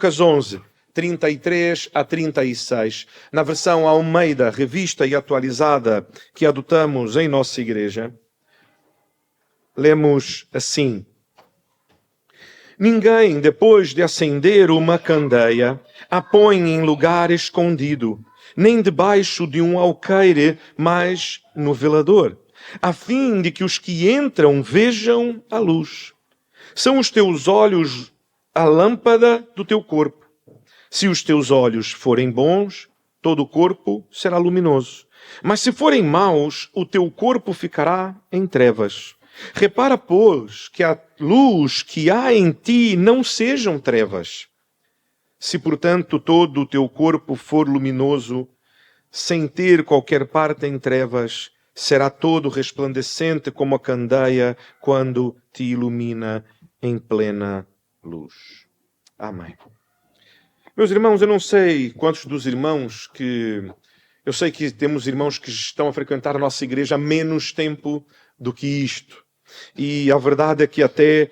Lucas 11, 33 a 36. Na versão Almeida, revista e atualizada que adotamos em nossa igreja, lemos assim: ninguém, depois de acender uma candeia, a põe em lugar escondido, nem debaixo de um alqueire, mas no velador, a fim de que os que entram vejam a luz. São os teus olhos a lâmpada do teu corpo. Se os teus olhos forem bons, todo o corpo será luminoso. Mas se forem maus, o teu corpo ficará em trevas. Repara, pois, que a luz que há em ti não sejam trevas. Se, portanto, todo o teu corpo for luminoso, sem ter qualquer parte em trevas, será todo resplandecente como a candeia quando te ilumina em plena luz. Amém. Meus irmãos, eu não sei quantos dos irmãos que... Eu sei que temos irmãos que estão a frequentar a nossa igreja há menos tempo do que isto. E a verdade é que até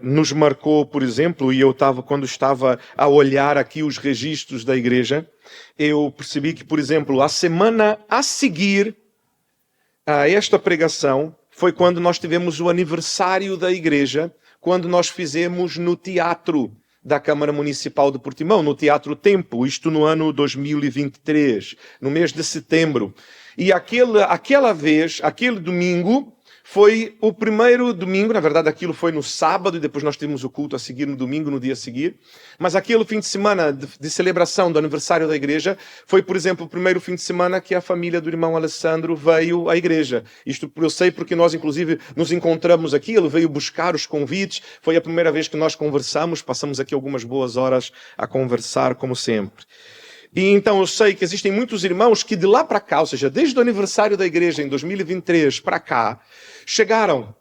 nos marcou, por exemplo, e quando estava a olhar aqui os registros da igreja, eu percebi que, por exemplo, a semana a seguir a esta pregação foi quando nós tivemos o aniversário da igreja, quando nós fizemos no teatro da Câmara Municipal de Portimão, no Teatro Tempo, isto no ano 2023, no mês de setembro. E aquela vez, aquele domingo, foi o primeiro domingo, na verdade aquilo foi no sábado, e depois nós tivemos o culto a seguir no domingo, no dia a seguir. Mas aquele fim de semana de celebração do aniversário da igreja foi, por exemplo, o primeiro fim de semana que a família do irmão Alessandro veio à igreja. Isto eu sei porque nós, inclusive, nos encontramos aqui, ele veio buscar os convites, foi a primeira vez que nós conversamos, passamos aqui algumas boas horas a conversar, como sempre. E então eu sei que existem muitos irmãos que de lá para cá, ou seja, desde o aniversário da igreja em 2023 para cá, chegaram.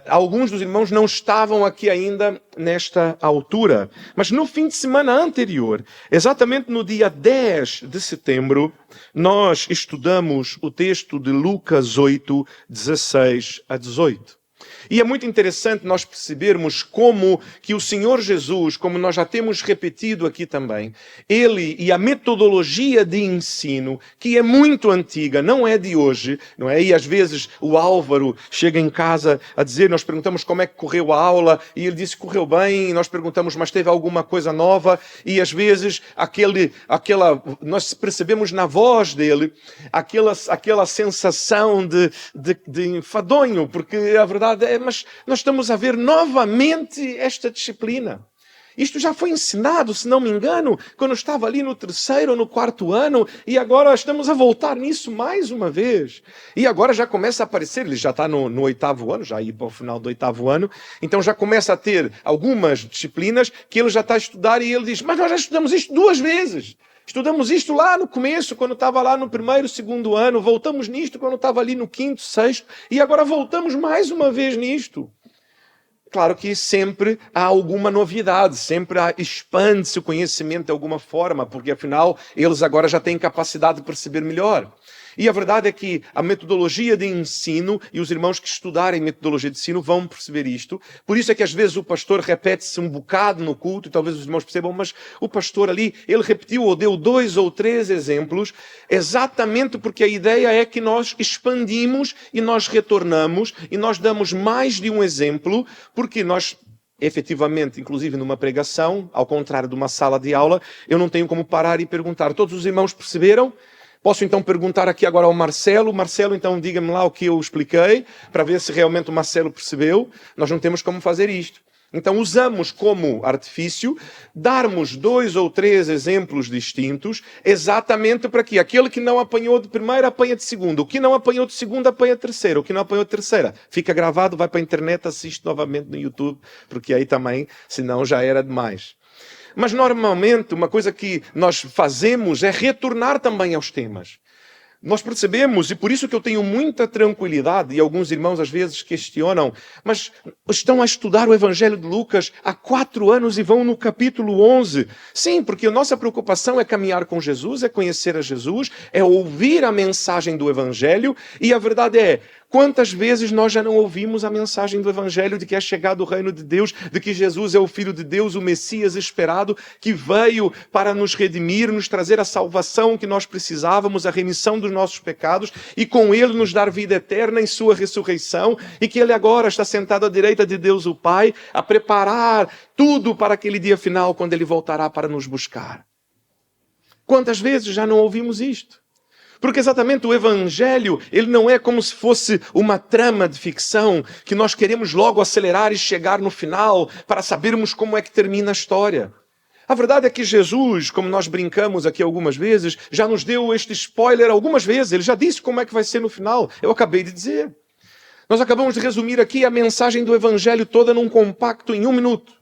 Alguns dos irmãos não estavam aqui ainda nesta altura, mas no fim de semana anterior, exatamente no dia 10 de setembro, nós estudamos o texto de Lucas 8, 16 a 18. E é muito interessante nós percebermos como que o Senhor Jesus, como nós já temos repetido aqui também, ele e a metodologia de ensino, que é muito antiga, não é de hoje, não é? E às vezes o Álvaro chega em casa a dizer, nós perguntamos como é que correu a aula, e ele disse que correu bem, e nós perguntamos, mas teve alguma coisa nova? E às vezes nós percebemos na voz dele aquela sensação de enfadonho, porque a verdade é, mas nós estamos a ver novamente esta disciplina. Isto já foi ensinado, se não me engano, quando eu estava ali no 3º ou no 4º ano, e agora estamos a voltar nisso mais uma vez. E agora já começa a aparecer, ele já está no 8º ano, já ia para o final do 8º ano, então já começa a ter algumas disciplinas que ele já está a estudar e ele diz, mas nós já estudamos isto 2 vezes. Estudamos isto lá no começo, quando estava lá no 1º, 2º ano, voltamos nisto quando estava ali no 5º, 6º, e agora voltamos mais uma vez nisto. Claro que sempre há alguma novidade, sempre expande-se o conhecimento de alguma forma, porque afinal eles agora já têm capacidade de perceber melhor. E a verdade é que a metodologia de ensino, e os irmãos que estudarem metodologia de ensino vão perceber isto. Por isso é que às vezes o pastor repete-se um bocado no culto, e talvez os irmãos percebam, mas o pastor ali, ele repetiu ou deu 2 ou 3 exemplos, exatamente porque a ideia é que nós expandimos e nós retornamos, e nós damos mais de um exemplo, porque nós... efetivamente, inclusive numa pregação, ao contrário de uma sala de aula, eu não tenho como parar e perguntar, todos os irmãos perceberam? Posso então perguntar aqui agora ao Marcelo. Marcelo, então diga-me lá o que eu expliquei, para ver se realmente o Marcelo percebeu. Nós não temos como fazer isto. Então usamos como artifício darmos 2 ou 3 exemplos distintos, exatamente para que aquele que não apanhou de primeira apanha de segunda, o que não apanhou de segunda apanha de terceira, o que não apanhou de terceira fica gravado, vai para a internet, assiste novamente no YouTube, porque aí também, senão já era demais. Mas normalmente uma coisa que nós fazemos é retornar também aos temas. Nós percebemos, e por isso que eu tenho muita tranquilidade, e alguns irmãos às vezes questionam, mas estão a estudar o Evangelho de Lucas há 4 anos e vão no capítulo 11. Sim, porque a nossa preocupação é caminhar com Jesus, é conhecer a Jesus, é ouvir a mensagem do Evangelho, e a verdade é, Quantas vezes nós já não ouvimos a mensagem do Evangelho de que é chegado o reino de Deus, de que Jesus é o Filho de Deus, o Messias esperado, que veio para nos redimir, nos trazer a salvação que nós precisávamos, a remissão dos nossos pecados, e com Ele nos dar vida eterna em sua ressurreição, e que Ele agora está sentado à direita de Deus o Pai, a preparar tudo para aquele dia final, quando Ele voltará para nos buscar. Quantas vezes já não ouvimos isto? Porque exatamente o Evangelho, ele não é como se fosse uma trama de ficção que nós queremos logo acelerar e chegar no final para sabermos como é que termina a história. A verdade é que Jesus, como nós brincamos aqui algumas vezes, já nos deu este spoiler algumas vezes. Ele já disse como é que vai ser no final. Eu acabei de dizer. Nós acabamos de resumir aqui a mensagem do Evangelho toda num compacto em 1 minuto.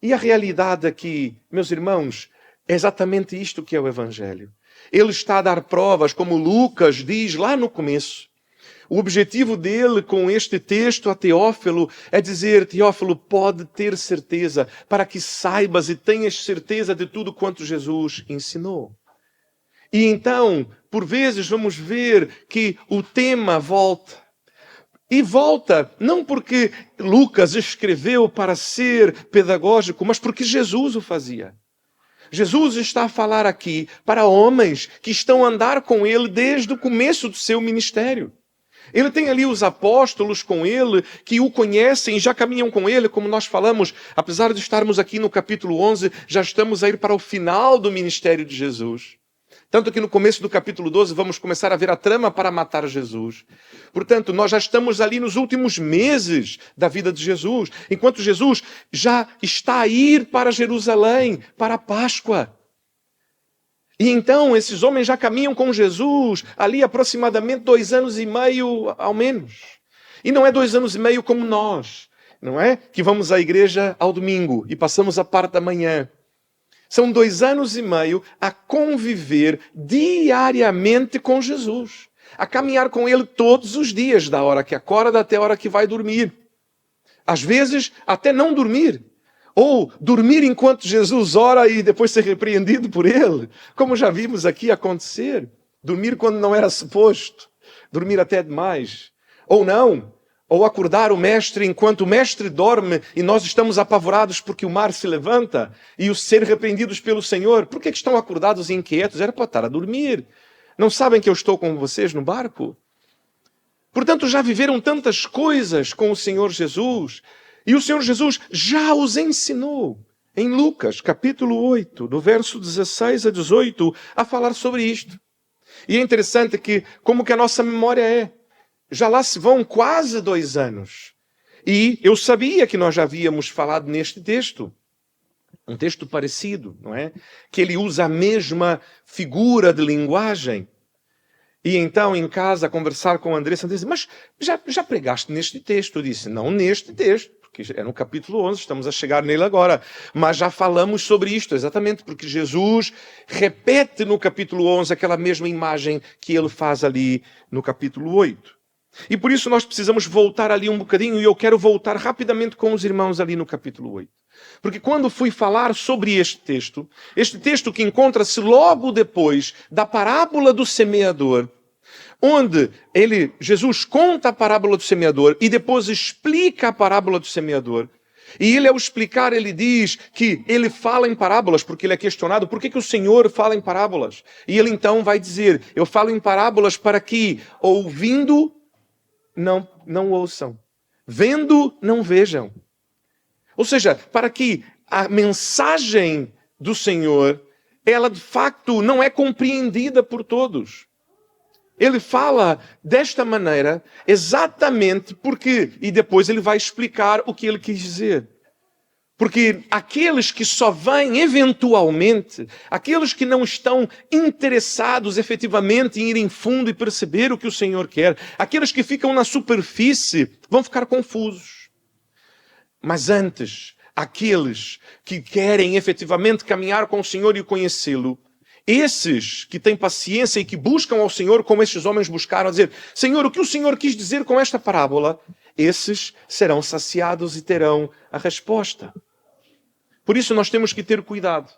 E a realidade aqui, meus irmãos, é exatamente isto que é o Evangelho. Ele está a dar provas, como Lucas diz lá no começo. O objetivo dele com este texto a Teófilo é dizer: Teófilo, pode ter certeza, para que saibas e tenhas certeza de tudo quanto Jesus ensinou. E então, por vezes, vamos ver que o tema volta. E volta, não porque Lucas escreveu para ser pedagógico, mas porque Jesus o fazia. Jesus está a falar aqui para homens que estão a andar com ele desde o começo do seu ministério. Ele tem ali os apóstolos com ele, que o conhecem e já caminham com ele, como nós falamos. Apesar de estarmos aqui no capítulo 11, já estamos a ir para o final do ministério de Jesus. Tanto que no começo do capítulo 12 vamos começar a ver a trama para matar Jesus. Portanto, nós já estamos ali nos últimos meses da vida de Jesus, enquanto Jesus já está a ir para Jerusalém, para a Páscoa. E então esses homens já caminham com Jesus ali aproximadamente 2 anos e meio ao menos. E não é 2 anos e meio como nós, não é? Que vamos à igreja ao domingo e passamos a parte da manhã. São 2 anos e meio a conviver diariamente com Jesus. A caminhar com Ele todos os dias, da hora que acorda até a hora que vai dormir. Às vezes, até não dormir. Ou dormir enquanto Jesus ora e depois ser repreendido por Ele. Como já vimos aqui acontecer. Dormir quando não era suposto. Dormir até demais. Ou não. Ou acordar o mestre enquanto o mestre dorme e nós estamos apavorados porque o mar se levanta e os ser repreendidos pelo Senhor. Por que estão acordados e inquietos? Era para estar a dormir. Não sabem que eu estou com vocês no barco? Portanto, já viveram tantas coisas com o Senhor Jesus e o Senhor Jesus já os ensinou em Lucas, capítulo 8, do verso 16 a 18, a falar sobre isto. E é interessante que, como que a nossa memória é. Já lá se vão quase 2 anos. E eu sabia que nós já havíamos falado neste texto. Um texto parecido, não é? Que ele usa a mesma figura de linguagem. E então, em casa, a conversar com a Andressa, disse: mas já pregaste neste texto? Eu disse: não neste texto, porque é no capítulo 11, estamos a chegar nele agora. Mas já falamos sobre isto, exatamente, porque Jesus repete no capítulo 11 aquela mesma imagem que ele faz ali no capítulo 8. E por isso nós precisamos voltar ali um bocadinho, e eu quero voltar rapidamente com os irmãos ali no capítulo 8. Porque quando fui falar sobre este texto que encontra-se logo depois da parábola do semeador, onde Jesus conta a parábola do semeador e depois explica a parábola do semeador. E ele, ao explicar, ele diz que ele fala em parábolas, porque ele é questionado: por que o Senhor fala em parábolas? E ele então vai dizer: eu falo em parábolas para que, ouvindo, não ouçam, vendo, não vejam. Ou seja, para que a mensagem do Senhor, ela de facto não é compreendida por todos. Ele fala desta maneira exatamente porque, e depois ele vai explicar o que ele quis dizer. Porque aqueles que só vêm eventualmente, aqueles que não estão interessados efetivamente em ir em fundo e perceber o que o Senhor quer, aqueles que ficam na superfície, vão ficar confusos. Mas antes, aqueles que querem efetivamente caminhar com o Senhor e conhecê-lo, esses que têm paciência e que buscam ao Senhor como estes homens buscaram, a dizer: Senhor, o que o Senhor quis dizer com esta parábola? Esses serão saciados e terão a resposta. Por isso nós temos que ter cuidado.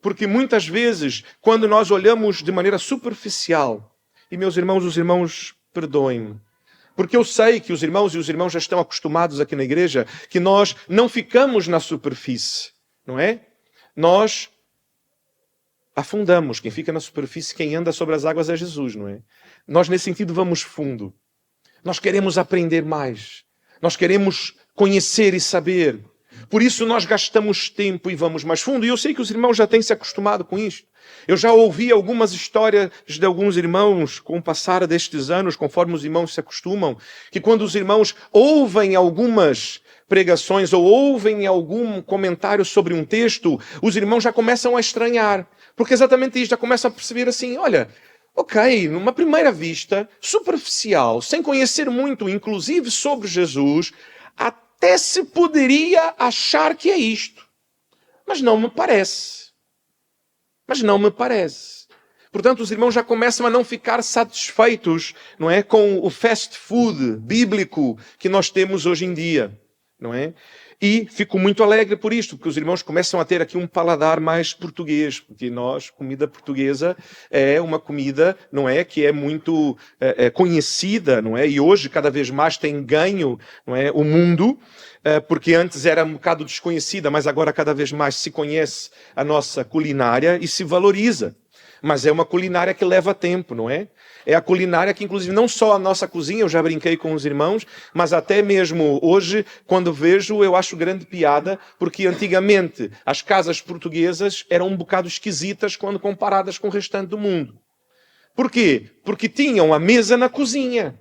Porque muitas vezes, quando nós olhamos de maneira superficial, e meus irmãos, os irmãos, perdoem-me, Porque eu sei que os irmãos já estão acostumados aqui na igreja, que nós não ficamos na superfície, não é? Nós afundamos. Quem fica na superfície, quem anda sobre as águas é Jesus, não é? Nós, nesse sentido, vamos fundo. Nós queremos aprender mais. Nós queremos conhecer e saber. Por isso nós gastamos tempo e vamos mais fundo. E eu sei que os irmãos já têm se acostumado com isto. Eu já ouvi algumas histórias de alguns irmãos com o passar destes anos, conforme os irmãos se acostumam, que quando os irmãos ouvem algumas pregações ou ouvem algum comentário sobre um texto, os irmãos já começam a estranhar. Porque exatamente isso, já começam a perceber assim, olha, ok, numa primeira vista, superficial, sem conhecer muito, inclusive sobre Jesus, até se poderia achar que é isto. Mas não me parece. Portanto, os irmãos já começam a não ficar satisfeitos, não é, com o fast food bíblico que nós temos hoje em dia, não é? E fico muito alegre por isto, porque os irmãos começam a ter aqui um paladar mais português, porque nós, comida portuguesa, é uma comida, não é, que é muito conhecida, não é? E hoje cada vez mais tem ganho, não é, o mundo, porque antes era um bocado desconhecida, mas agora cada vez mais se conhece a nossa culinária e se valoriza. Mas é uma culinária que leva tempo, não é? É a culinária que, inclusive, não só a nossa cozinha, eu já brinquei com os irmãos, mas até mesmo hoje, quando vejo, eu acho grande piada, porque antigamente as casas portuguesas eram um bocado esquisitas quando comparadas com o restante do mundo. Porquê? Porque tinham a mesa na cozinha.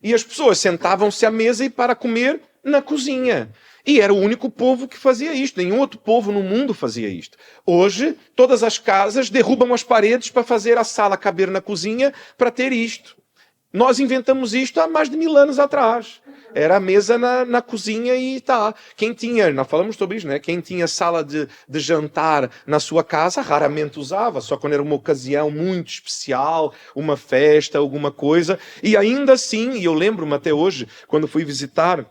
E as pessoas sentavam-se à mesa e para comer na cozinha. E era o único povo que fazia isto. Nenhum outro povo no mundo fazia isto. Hoje, todas as casas derrubam as paredes para fazer a sala caber na cozinha para ter isto. Nós inventamos isto há mais de 1000 anos atrás. Era a mesa na cozinha e tá. Quem tinha, nós falamos sobre isso, né? Quem tinha sala de jantar na sua casa, raramente usava, só quando era uma ocasião muito especial, uma festa, alguma coisa. E ainda assim, e eu lembro-me até hoje, quando fui visitar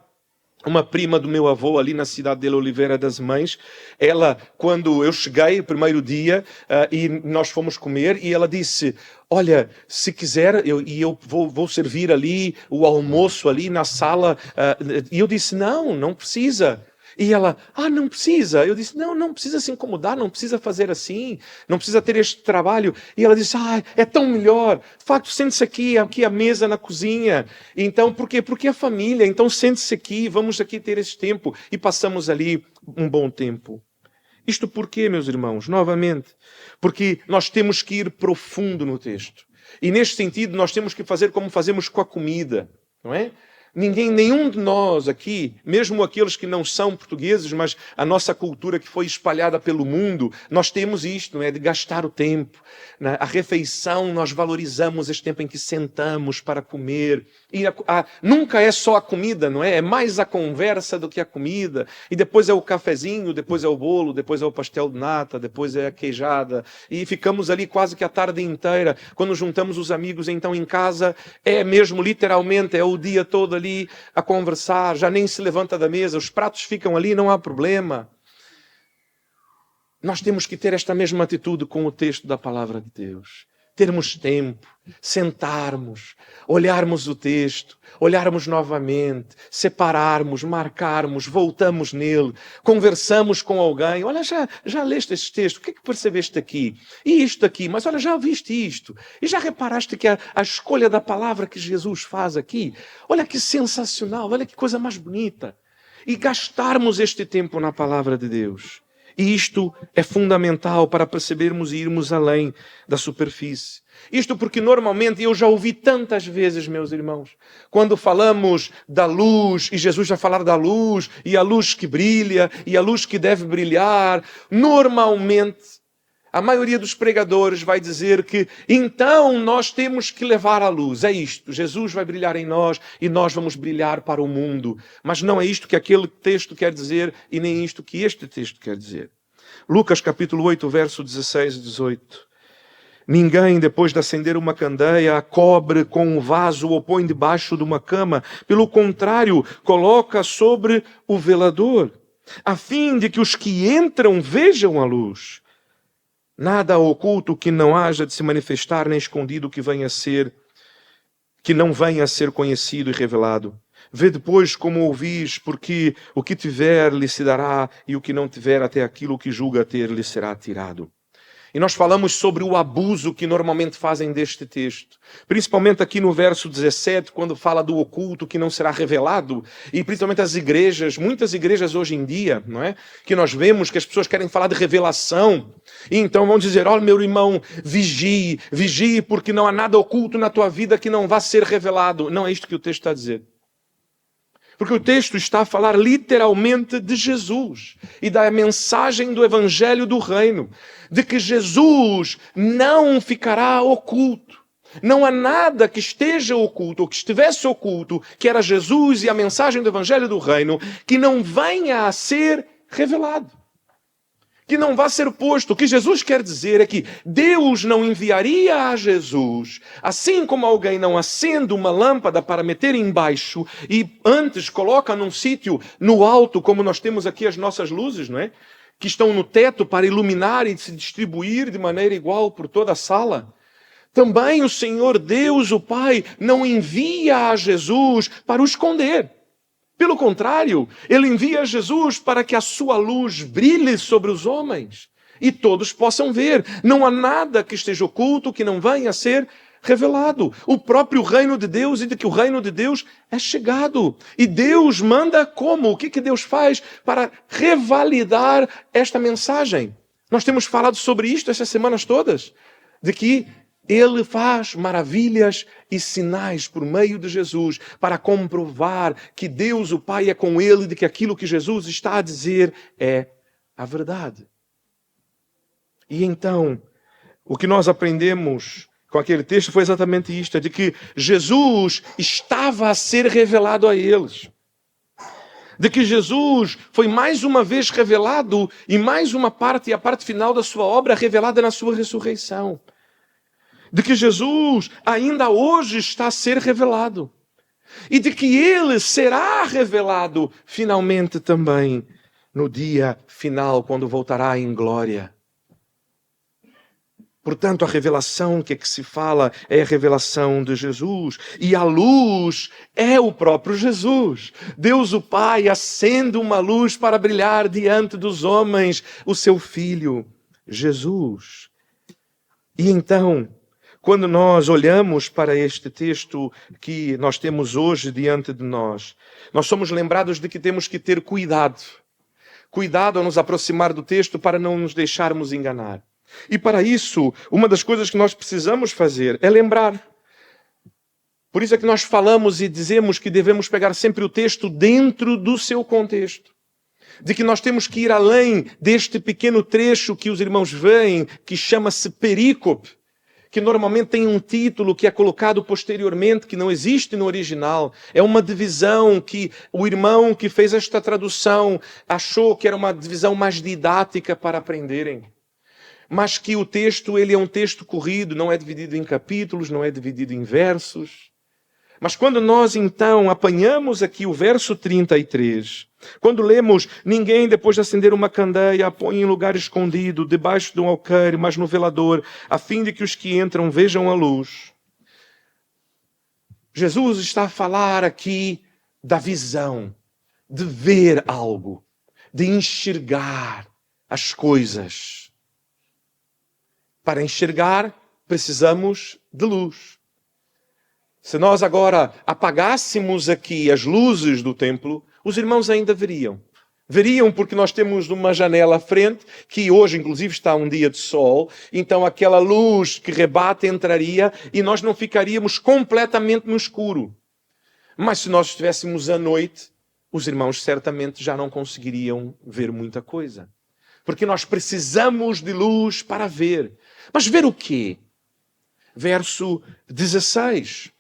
uma prima do meu avô ali na cidade de Oliveira das Mães, ela, quando eu cheguei o primeiro dia e nós fomos comer, e ela disse, olha, se quiser, eu vou servir ali o almoço ali na sala. E eu disse, não precisa. E ela, não precisa. Eu disse, não precisa se incomodar, não precisa fazer assim, não precisa ter este trabalho. E ela disse, é tão melhor. De facto, sente-se aqui à mesa na cozinha. Então, por quê? Porque é família. Então, sente-se aqui, vamos aqui ter esse tempo. E passamos ali um bom tempo. Isto porquê, meus irmãos? Novamente, porque nós temos que ir profundo no texto. E neste sentido, nós temos que fazer como fazemos com a comida, não é? Nenhum de nós aqui, mesmo aqueles que não são portugueses, mas a nossa cultura que foi espalhada pelo mundo, nós temos isto, não é? De gastar o tempo. A refeição, nós valorizamos este tempo em que sentamos para comer. E nunca é só a comida, não é? É mais a conversa do que a comida. E depois é o cafezinho, depois é o bolo, depois é o pastel de nata, depois é a queijada. E ficamos ali quase que a tarde inteira. Quando juntamos os amigos, então, em casa, é mesmo, literalmente, é o dia todo ali a conversar, já nem se levanta da mesa, os pratos ficam ali, não há problema. Nós temos que ter esta mesma atitude com o texto da palavra de Deus. Termos tempo, sentarmos, olharmos o texto, olharmos novamente, separarmos, marcarmos, voltamos nele, conversamos com alguém. Olha, já leste este texto, o que é que percebeste aqui? E isto aqui, mas olha, já ouviste isto? E já reparaste que a escolha da palavra que Jesus faz aqui? Olha que sensacional, olha que coisa mais bonita. E gastarmos este tempo na palavra de Deus. E isto é fundamental para percebermos e irmos além da superfície. Isto porque normalmente eu já ouvi tantas vezes, meus irmãos, quando falamos da luz, e Jesus já falar da luz, e a luz que brilha, e a luz que deve brilhar, normalmente a maioria dos pregadores vai dizer que então nós temos que levar a luz. É isto, Jesus vai brilhar em nós e nós vamos brilhar para o mundo. Mas não é isto que aquele texto quer dizer e nem isto que este texto quer dizer. Lucas capítulo 8, verso 16 e 18. Ninguém, depois de acender uma candeia, a cobre com um vaso ou põe debaixo de uma cama. Pelo contrário, coloca sobre o velador, a fim de que os que entram vejam a luz. Nada oculto que não haja de se manifestar, nem escondido que venha a ser que não venha a ser conhecido e revelado. Vê depois como ouvis, porque o que tiver lhe se dará, e o que não tiver, até aquilo que julga ter lhe será tirado. E nós falamos sobre o abuso que normalmente fazem deste texto. Principalmente aqui no verso 17, quando fala do oculto que não será revelado. E principalmente as igrejas, muitas igrejas hoje em dia, não é? Que nós vemos que as pessoas querem falar de revelação. E então vão dizer, olha meu irmão, vigie, vigie, porque não há nada oculto na tua vida que não vá ser revelado. Não é isto que o texto está a dizer. Porque o texto está a falar literalmente de Jesus e da mensagem do Evangelho do Reino, de que Jesus não ficará oculto. Não há nada que esteja oculto, ou que estivesse oculto, que era Jesus e a mensagem do Evangelho do Reino, que não venha a ser revelado. Que não vá ser posto. O que Jesus quer dizer é que Deus não enviaria a Jesus, assim como alguém não acende uma lâmpada para meter embaixo e antes coloca num sítio no alto, como nós temos aqui as nossas luzes, não é? Que estão no teto para iluminar e se distribuir de maneira igual por toda a sala. Também o Senhor Deus, o Pai, não envia a Jesus para o esconder. Pelo contrário, ele envia Jesus para que a sua luz brilhe sobre os homens e todos possam ver. Não há nada que esteja oculto que não venha a ser revelado. O próprio reino de Deus, e de que o reino de Deus é chegado. E Deus manda como? O que Deus faz para revalidar esta mensagem? Nós temos falado sobre isto essas semanas todas, de que Ele faz maravilhas e sinais por meio de Jesus para comprovar que Deus, o Pai, é com ele e de que aquilo que Jesus está a dizer é a verdade. E então, o que nós aprendemos com aquele texto foi exatamente isto, é de que Jesus estava a ser revelado a eles. De que Jesus foi mais uma vez revelado e mais uma parte, e a parte final da sua obra revelada na sua ressurreição. De que Jesus ainda hoje está a ser revelado. E de que Ele será revelado finalmente também no dia final, quando voltará em glória. Portanto, a revelação que se fala é a revelação de Jesus. E a luz é o próprio Jesus. Deus o Pai acende uma luz para brilhar diante dos homens, o seu Filho, Jesus. E então, quando nós olhamos para este texto que nós temos hoje diante de nós somos lembrados de que temos que ter cuidado. Cuidado ao nos aproximar do texto para não nos deixarmos enganar. E para isso, uma das coisas que nós precisamos fazer é lembrar. Por isso é que nós falamos e dizemos que devemos pegar sempre o texto dentro do seu contexto. De que nós temos que ir além deste pequeno trecho que os irmãos veem, que chama-se perícope, que normalmente tem um título que é colocado posteriormente, que não existe no original. É uma divisão que o irmão que fez esta tradução achou que era uma divisão mais didática para aprenderem. Mas que o texto, ele é um texto corrido, não é dividido em capítulos, não é dividido em versos. Mas quando nós então apanhamos aqui o verso 33, quando lemos, ninguém depois de acender uma candeia a põe em lugar escondido, debaixo de um alqueire, mas no velador, a fim de que os que entram vejam a luz. Jesus está a falar aqui da visão, de ver algo, de enxergar as coisas. Para enxergar, precisamos de luz. Se nós agora apagássemos aqui as luzes do templo, os irmãos ainda veriam. Veriam porque nós temos uma janela à frente, que hoje inclusive está um dia de sol, então aquela luz que rebate entraria e nós não ficaríamos completamente no escuro. Mas se nós estivéssemos à noite, os irmãos certamente já não conseguiriam ver muita coisa. Porque nós precisamos de luz para ver. Mas ver o quê? Verso 16.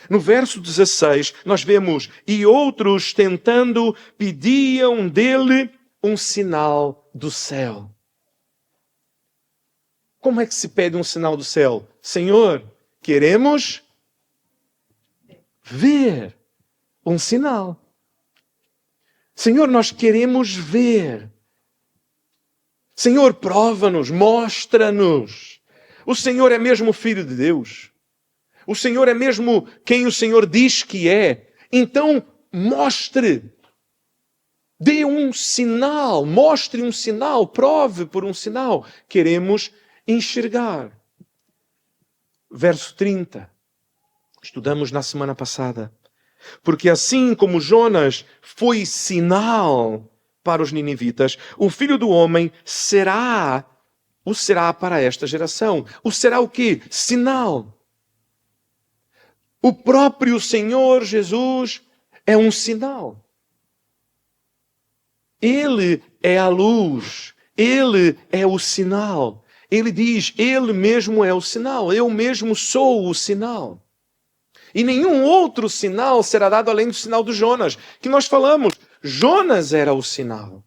No verso 16, nós vemos, e outros tentando pediam dele um sinal do céu. Como é que se pede um sinal do céu? Senhor, queremos ver um sinal. Senhor, nós queremos ver. Senhor, prova-nos, mostra-nos. O Senhor é mesmo Filho de Deus. O Senhor é mesmo quem o Senhor diz que é. Então, mostre. Dê um sinal, mostre um sinal, prove por um sinal. Queremos enxergar. Verso 30. Estudamos na semana passada. Porque assim como Jonas foi sinal para os ninivitas, o Filho do Homem será para esta geração. O será o quê? Sinal. O próprio Senhor Jesus é um sinal. Ele é a luz. Ele é o sinal. Ele diz, Ele mesmo é o sinal. Eu mesmo sou o sinal. E nenhum outro sinal será dado além do sinal de Jonas, que nós falamos. Jonas era o sinal.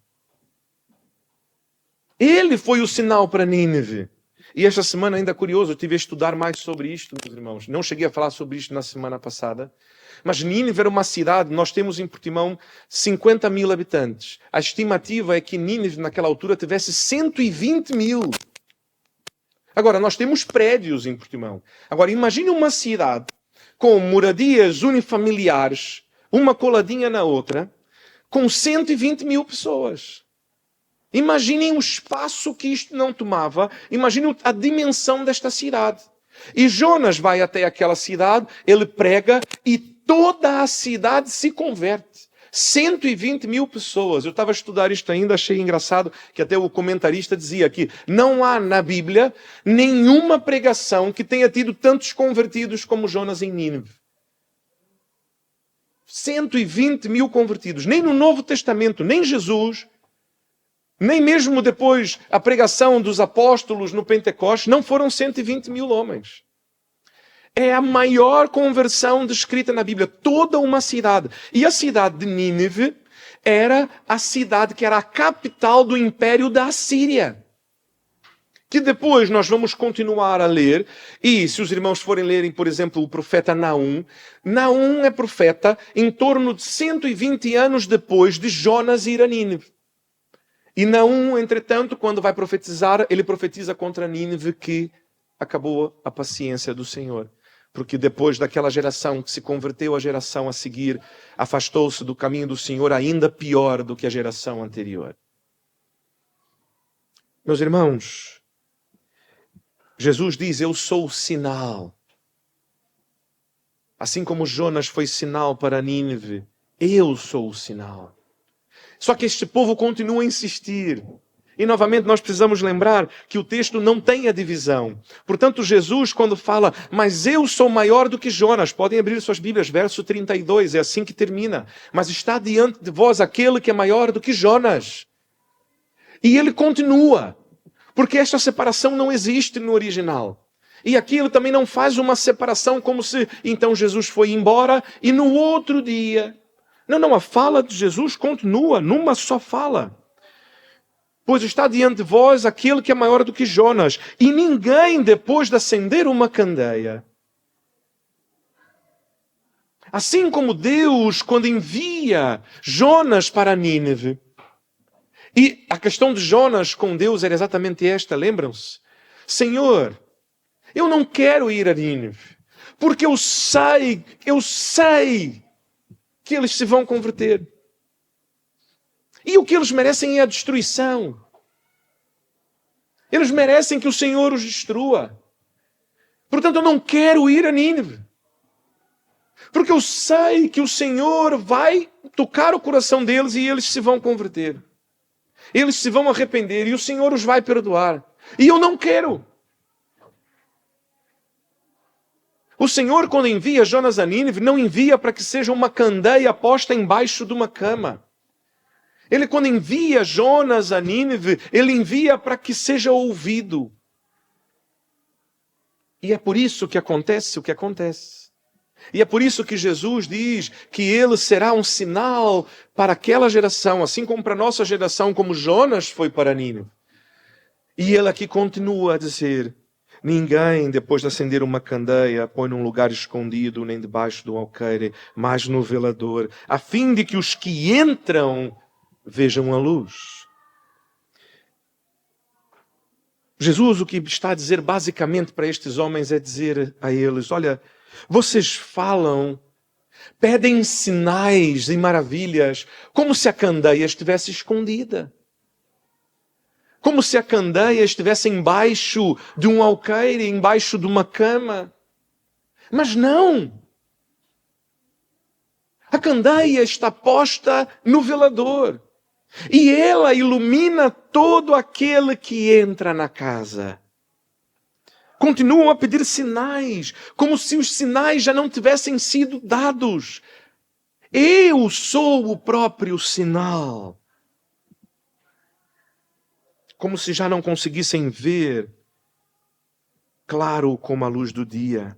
Ele foi o sinal para Nínive. E esta semana, ainda curioso, eu tive a estudar mais sobre isto, meus irmãos. Não cheguei a falar sobre isto na semana passada. Mas Nínive era uma cidade, nós temos em Portimão 50 mil habitantes. A estimativa é que Nínive, naquela altura, tivesse 120 mil. Agora, nós temos prédios em Portimão. Agora, imagine uma cidade com moradias unifamiliares, uma coladinha na outra, com 120 mil pessoas. Imaginem o espaço que isto não tomava. Imaginem a dimensão desta cidade. E Jonas vai até aquela cidade, ele prega e toda a cidade se converte. 120 mil pessoas. Eu estava a estudar isto ainda, achei engraçado que até o comentarista dizia que não há na Bíblia nenhuma pregação que tenha tido tantos convertidos como Jonas em Nínive. 120 mil convertidos. Nem no Novo Testamento, nem Jesus, nem mesmo depois a pregação dos apóstolos no Pentecostes, não foram 120 mil homens. É a maior conversão descrita na Bíblia. Toda uma cidade. E a cidade de Nínive era a cidade que era a capital do Império da Assíria. Que depois nós vamos continuar a ler. E se os irmãos forem lerem, por exemplo, o profeta Naum. Naum é profeta em torno de 120 anos depois de Jonas ir a Nínive. E Naum, entretanto, quando vai profetizar, ele profetiza contra Nínive que acabou a paciência do Senhor. Porque depois daquela geração que se converteu, a geração a seguir afastou-se do caminho do Senhor ainda pior do que a geração anterior. Meus irmãos, Jesus diz, eu sou o sinal. Assim como Jonas foi sinal para Nínive, eu sou o sinal. Só que este povo continua a insistir. E novamente nós precisamos lembrar que o texto não tem a divisão. Portanto, Jesus, quando fala, mas eu sou maior do que Jonas, podem abrir suas Bíblias, verso 32, é assim que termina. Mas está diante de vós aquele que é maior do que Jonas. E ele continua, porque esta separação não existe no original. E aqui ele também não faz uma separação como se então Jesus foi embora e no outro dia. Não, a fala de Jesus continua numa só fala. Pois está diante de vós aquele que é maior do que Jonas. E ninguém, depois de acender uma candeia, assim como Deus, quando envia Jonas para Nínive, e a questão de Jonas com Deus era exatamente esta, lembram-se? Senhor, eu não quero ir a Nínive, porque eu sei que eles se vão converter. E o que eles merecem é a destruição. Eles merecem que o Senhor os destrua. Portanto, eu não quero ir a Nínive. Porque eu sei que o Senhor vai tocar o coração deles e eles se vão converter. Eles se vão arrepender e o Senhor os vai perdoar. E eu não quero. O Senhor, quando envia Jonas a Nínive, não envia para que seja uma candeia posta embaixo de uma cama. Ele, quando envia Jonas a Nínive, ele envia para que seja ouvido. E é por isso que acontece o que acontece. E é por isso que Jesus diz que ele será um sinal para aquela geração, assim como para a nossa geração, como Jonas foi para Nínive. E ele aqui continua a dizer, ninguém, depois de acender uma candeia, põe num lugar escondido, nem debaixo do alqueire, mas no velador, a fim de que os que entram vejam a luz. Jesus o que está a dizer basicamente para estes homens é dizer a eles, olha, Vocês falam, pedem sinais e maravilhas, como se a candeia estivesse escondida. Como se a candeia estivesse embaixo de um alqueire, embaixo de uma cama. Mas não! A candeia está posta no velador. E ela ilumina todo aquele que entra na casa. Continuam a pedir sinais, como se os sinais já não tivessem sido dados. Eu sou o próprio sinal. Como se já não conseguissem ver claro como a luz do dia.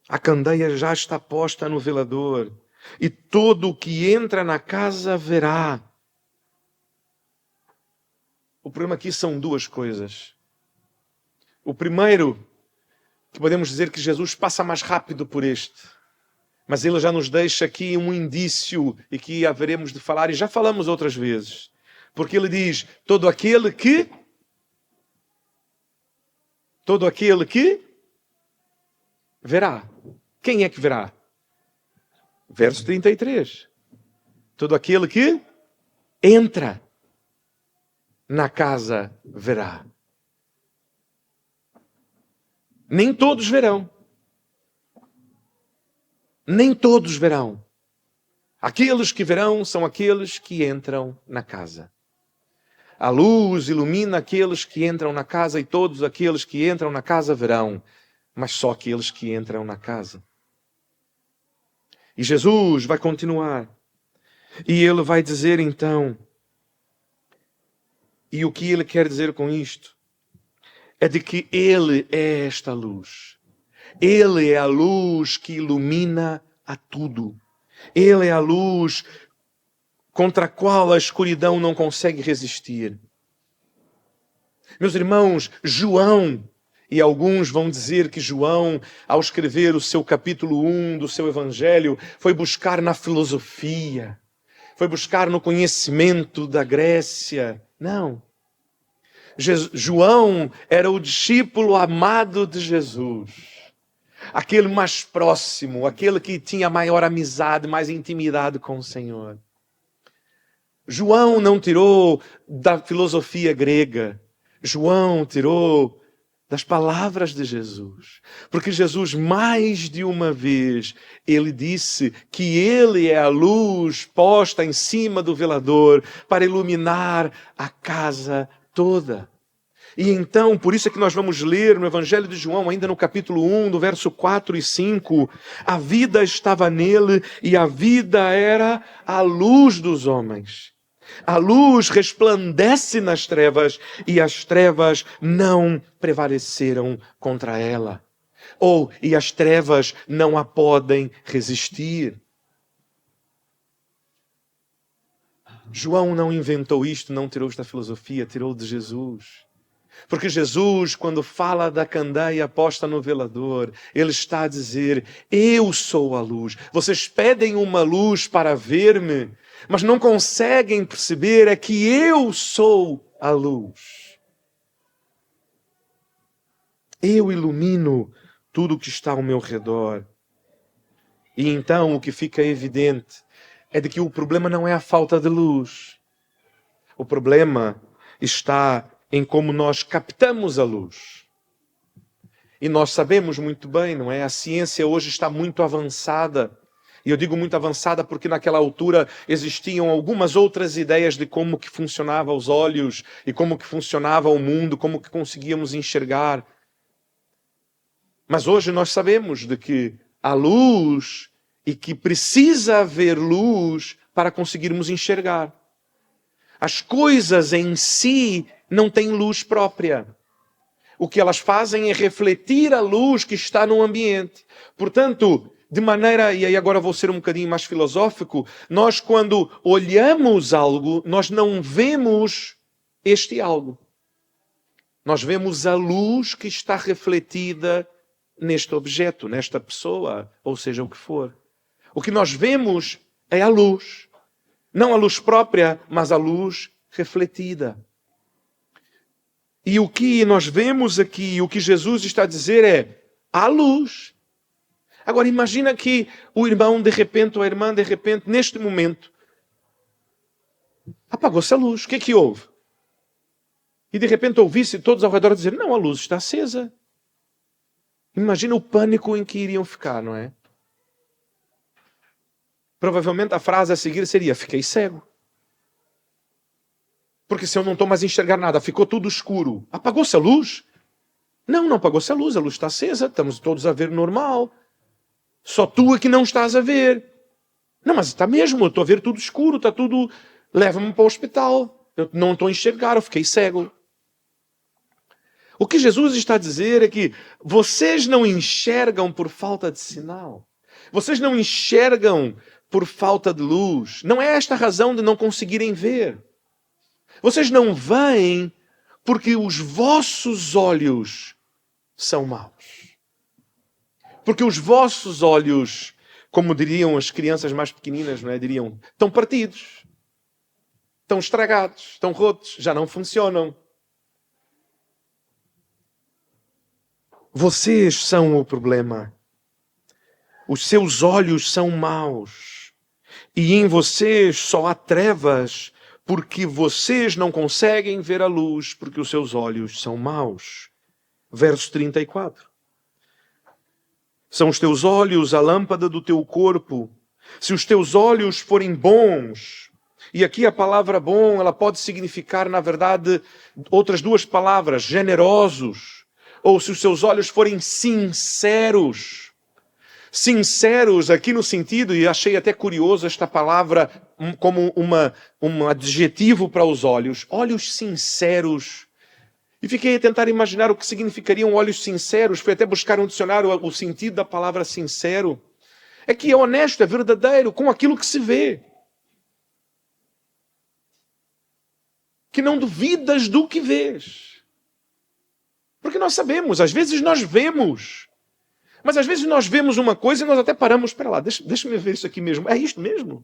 A candeia já está posta no velador, e todo o que entra na casa verá. O problema aqui são duas coisas. O primeiro, que podemos dizer que Jesus passa mais rápido por este, mas ele já nos deixa aqui um indício, e que haveremos de falar, e já falamos outras vezes. Porque ele diz, todo aquele que verá. Quem é que verá? Verso 33. Todo aquele que entra na casa verá. Nem todos verão. Nem todos verão. Aqueles que verão são aqueles que entram na casa. A luz ilumina aqueles que entram na casa, e todos aqueles que entram na casa verão, mas só aqueles que entram na casa. E Jesus vai continuar. E ele vai dizer então, e o que ele quer dizer com isto? É de que ele é esta luz. Ele é a luz que ilumina a tudo. Ele é a luz contra a qual a escuridão não consegue resistir. Meus irmãos, João, e alguns vão dizer que João, ao escrever o seu capítulo 1 do seu evangelho, foi buscar na filosofia, foi buscar no conhecimento da Grécia. Não. João era o discípulo amado de Jesus. Aquele mais próximo, aquele que tinha maior amizade, mais intimidade com o Senhor. João não tirou da filosofia grega. João tirou das palavras de Jesus. Porque Jesus, mais de uma vez, ele disse que ele é a luz posta em cima do velador para iluminar a casa toda. E então, por isso é que nós vamos ler no Evangelho de João, ainda no capítulo 1, do verso 4 e 5, a vida estava nele e a vida era a luz dos homens. A luz resplandece nas trevas e as trevas não prevaleceram contra ela. E as trevas não a podem resistir. João não inventou isto, não tirou da filosofia, tirou de Jesus. Porque Jesus, quando fala da candeia posta no velador, ele está a dizer, eu sou a luz. Vocês pedem uma luz para ver-me, mas não conseguem perceber é que eu sou a luz. Eu ilumino tudo o que está ao meu redor. E então o que fica evidente é de que o problema não é a falta de luz. O problema está em como nós captamos a luz. E nós sabemos muito bem, não é? A ciência hoje está muito avançada. E eu digo muito avançada porque naquela altura existiam algumas outras ideias de como que funcionavam os olhos e como que funcionava o mundo, como que conseguíamos enxergar. Mas hoje nós sabemos de que há luz e que precisa haver luz para conseguirmos enxergar. As coisas em si não têm luz própria. O que elas fazem é refletir a luz que está no ambiente. Portanto, de maneira, e aí agora vou ser um bocadinho mais filosófico, nós quando olhamos algo, nós não vemos este algo. Nós vemos a luz que está refletida neste objeto, nesta pessoa, ou seja, o que for. O que nós vemos é a luz. Não a luz própria, mas a luz refletida. E o que nós vemos aqui, o que Jesus está a dizer é, há luz. Agora imagina que o irmão de repente, ou a irmã de repente, neste momento, apagou-se a luz. O que é que houve? E de repente ouvisse todos ao redor dizer, não, a luz está acesa. Imagina o pânico em que iriam ficar, não é? Provavelmente a frase a seguir seria, fiquei cego. Porque se eu não estou mais a enxergar nada, ficou tudo escuro. Apagou-se a luz? Não, não apagou-se a luz está acesa, estamos todos a ver normal. Só tu é que não estás a ver. Não, mas está mesmo, eu estou a ver tudo escuro, está tudo... Leva-me para o hospital. Eu não estou a enxergar, eu fiquei cego. O que Jesus está a dizer é que vocês não enxergam por falta de sinal. Vocês não enxergam por falta de luz. Não é esta a razão de não conseguirem ver. Vocês não veem porque os vossos olhos são maus. Porque os vossos olhos, como diriam as crianças mais pequeninas, não é? Diriam, estão partidos, estão estragados, estão rotos, já não funcionam. Vocês são o problema. Os seus olhos são maus. E em vocês só há trevas, porque vocês não conseguem ver a luz, porque os seus olhos são maus. Verso 34. São os teus olhos a lâmpada do teu corpo. Se os teus olhos forem bons, e aqui a palavra bom, ela pode significar, na verdade, outras duas palavras, generosos. Ou se os seus olhos forem sinceros. Sinceros aqui no sentido, e achei até curioso esta palavra como um adjetivo para os olhos. Olhos sinceros. E fiquei a tentar imaginar o que significariam olhos sinceros. Fui até buscar um dicionário o sentido da palavra sincero. É que é honesto, é verdadeiro, com aquilo que se vê. Que não duvidas do que vês. Porque nós sabemos, às vezes nós vemos. Mas às vezes nós vemos uma coisa e nós até paramos, espera lá, deixa-me ver isso aqui mesmo. É isto mesmo?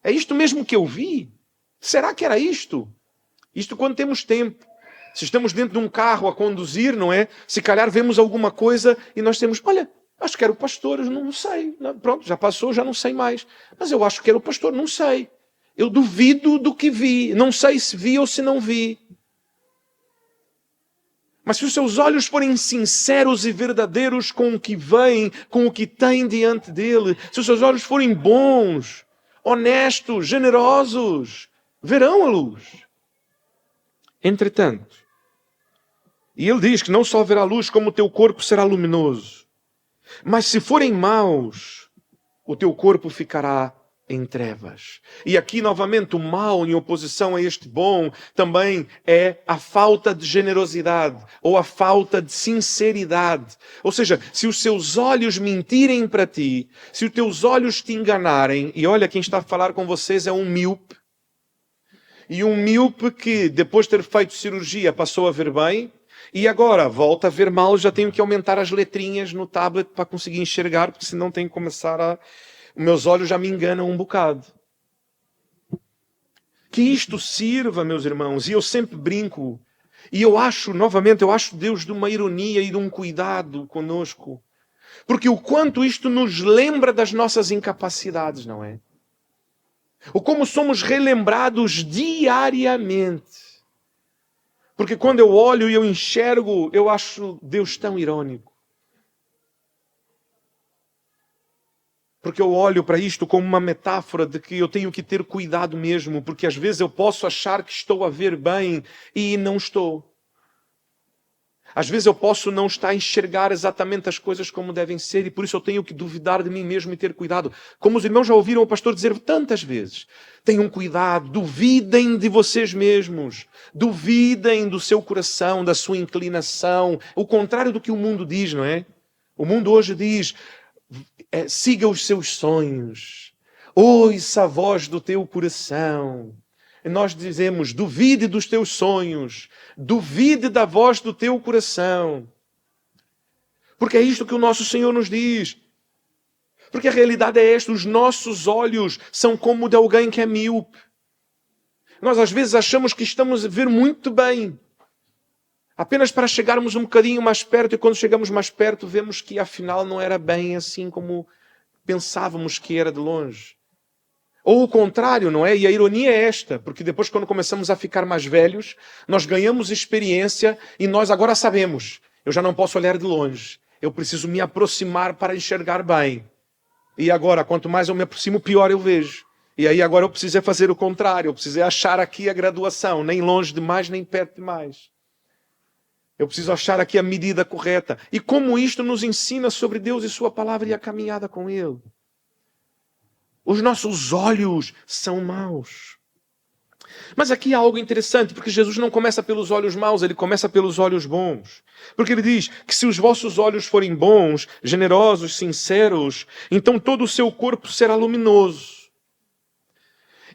É isto mesmo que eu vi? Será que era isto? Isto quando temos tempo. Se estamos dentro de um carro a conduzir, não é? Se calhar vemos alguma coisa e nós temos, olha, acho que era o pastor, eu não sei. Pronto, já passou, já não sei mais. Mas eu acho que era o pastor, não sei. Eu duvido do que vi. Não sei se vi ou se não vi. Mas se os seus olhos forem sinceros e verdadeiros com o que veem, com o que têm diante dele, se os seus olhos forem bons, honestos, generosos, verão a luz. Entretanto, e ele diz que não só verá a luz, como o teu corpo será luminoso. Mas se forem maus, o teu corpo ficará em trevas. E aqui novamente o mal em oposição a este bom também é a falta de generosidade ou a falta de sinceridade. Ou seja, se os seus olhos mentirem para ti, se os teus olhos te enganarem, e olha, quem está a falar com vocês é um míope, e um míope que depois de ter feito cirurgia passou a ver bem, e agora volta a ver mal, já tenho que aumentar as letrinhas no tablet para conseguir enxergar, porque senão tenho que começar a... Meus olhos já me enganam um bocado. Que isto sirva, meus irmãos, e eu sempre brinco, e eu acho Deus de uma ironia e de um cuidado conosco, porque o quanto isto nos lembra das nossas incapacidades, não é? O como somos relembrados diariamente. Porque quando eu olho e eu enxergo, eu acho Deus tão irônico. Porque eu olho para isto como uma metáfora de que eu tenho que ter cuidado mesmo, porque às vezes eu posso achar que estou a ver bem e não estou. Às vezes eu posso não estar a enxergar exatamente as coisas como devem ser e por isso eu tenho que duvidar de mim mesmo e ter cuidado. Como os irmãos já ouviram o pastor dizer tantas vezes, tenham cuidado, duvidem de vocês mesmos, duvidem do seu coração, da sua inclinação, o contrário do que o mundo diz, não é? O mundo hoje diz, siga os seus sonhos, ouça a voz do teu coração. E nós dizemos, duvide dos teus sonhos, duvide da voz do teu coração. Porque é isto que o nosso Senhor nos diz. Porque a realidade é esta, os nossos olhos são como o de alguém que é míope. Nós às vezes achamos que estamos a ver muito bem. Apenas para chegarmos um bocadinho mais perto, e quando chegamos mais perto, vemos que afinal não era bem assim como pensávamos que era de longe. Ou o contrário, não é? E a ironia é esta, porque depois, quando começamos a ficar mais velhos, nós ganhamos experiência e nós agora sabemos. Eu já não posso olhar de longe. Eu preciso me aproximar para enxergar bem. E agora, quanto mais eu me aproximo, pior eu vejo. E aí agora eu precisei fazer o contrário. Eu precisei achar aqui a graduação, nem longe demais, nem perto demais. Eu preciso achar aqui a medida correta. E como isto nos ensina sobre Deus e sua palavra e a caminhada com Ele. Os nossos olhos são maus. Mas aqui há algo interessante, porque Jesus não começa pelos olhos maus, ele começa pelos olhos bons. Porque ele diz que se os vossos olhos forem bons, generosos, sinceros, então todo o seu corpo será luminoso.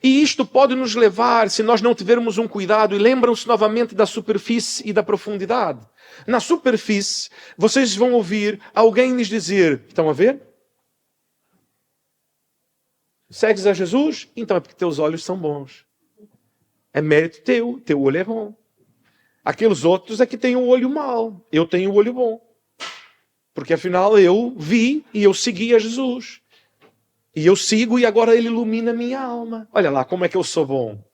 E isto pode nos levar, se nós não tivermos um cuidado, e lembram-se novamente da superfície e da profundidade. Na superfície, vocês vão ouvir alguém lhes dizer, estão a ver? Segues a Jesus? Então é porque teus olhos são bons. É mérito teu olho é bom. Aqueles outros é que têm o olho mau. Eu tenho o olho bom. Porque afinal eu vi e eu segui a Jesus. E eu sigo e agora ele ilumina a minha alma. Olha lá como é que eu sou bom.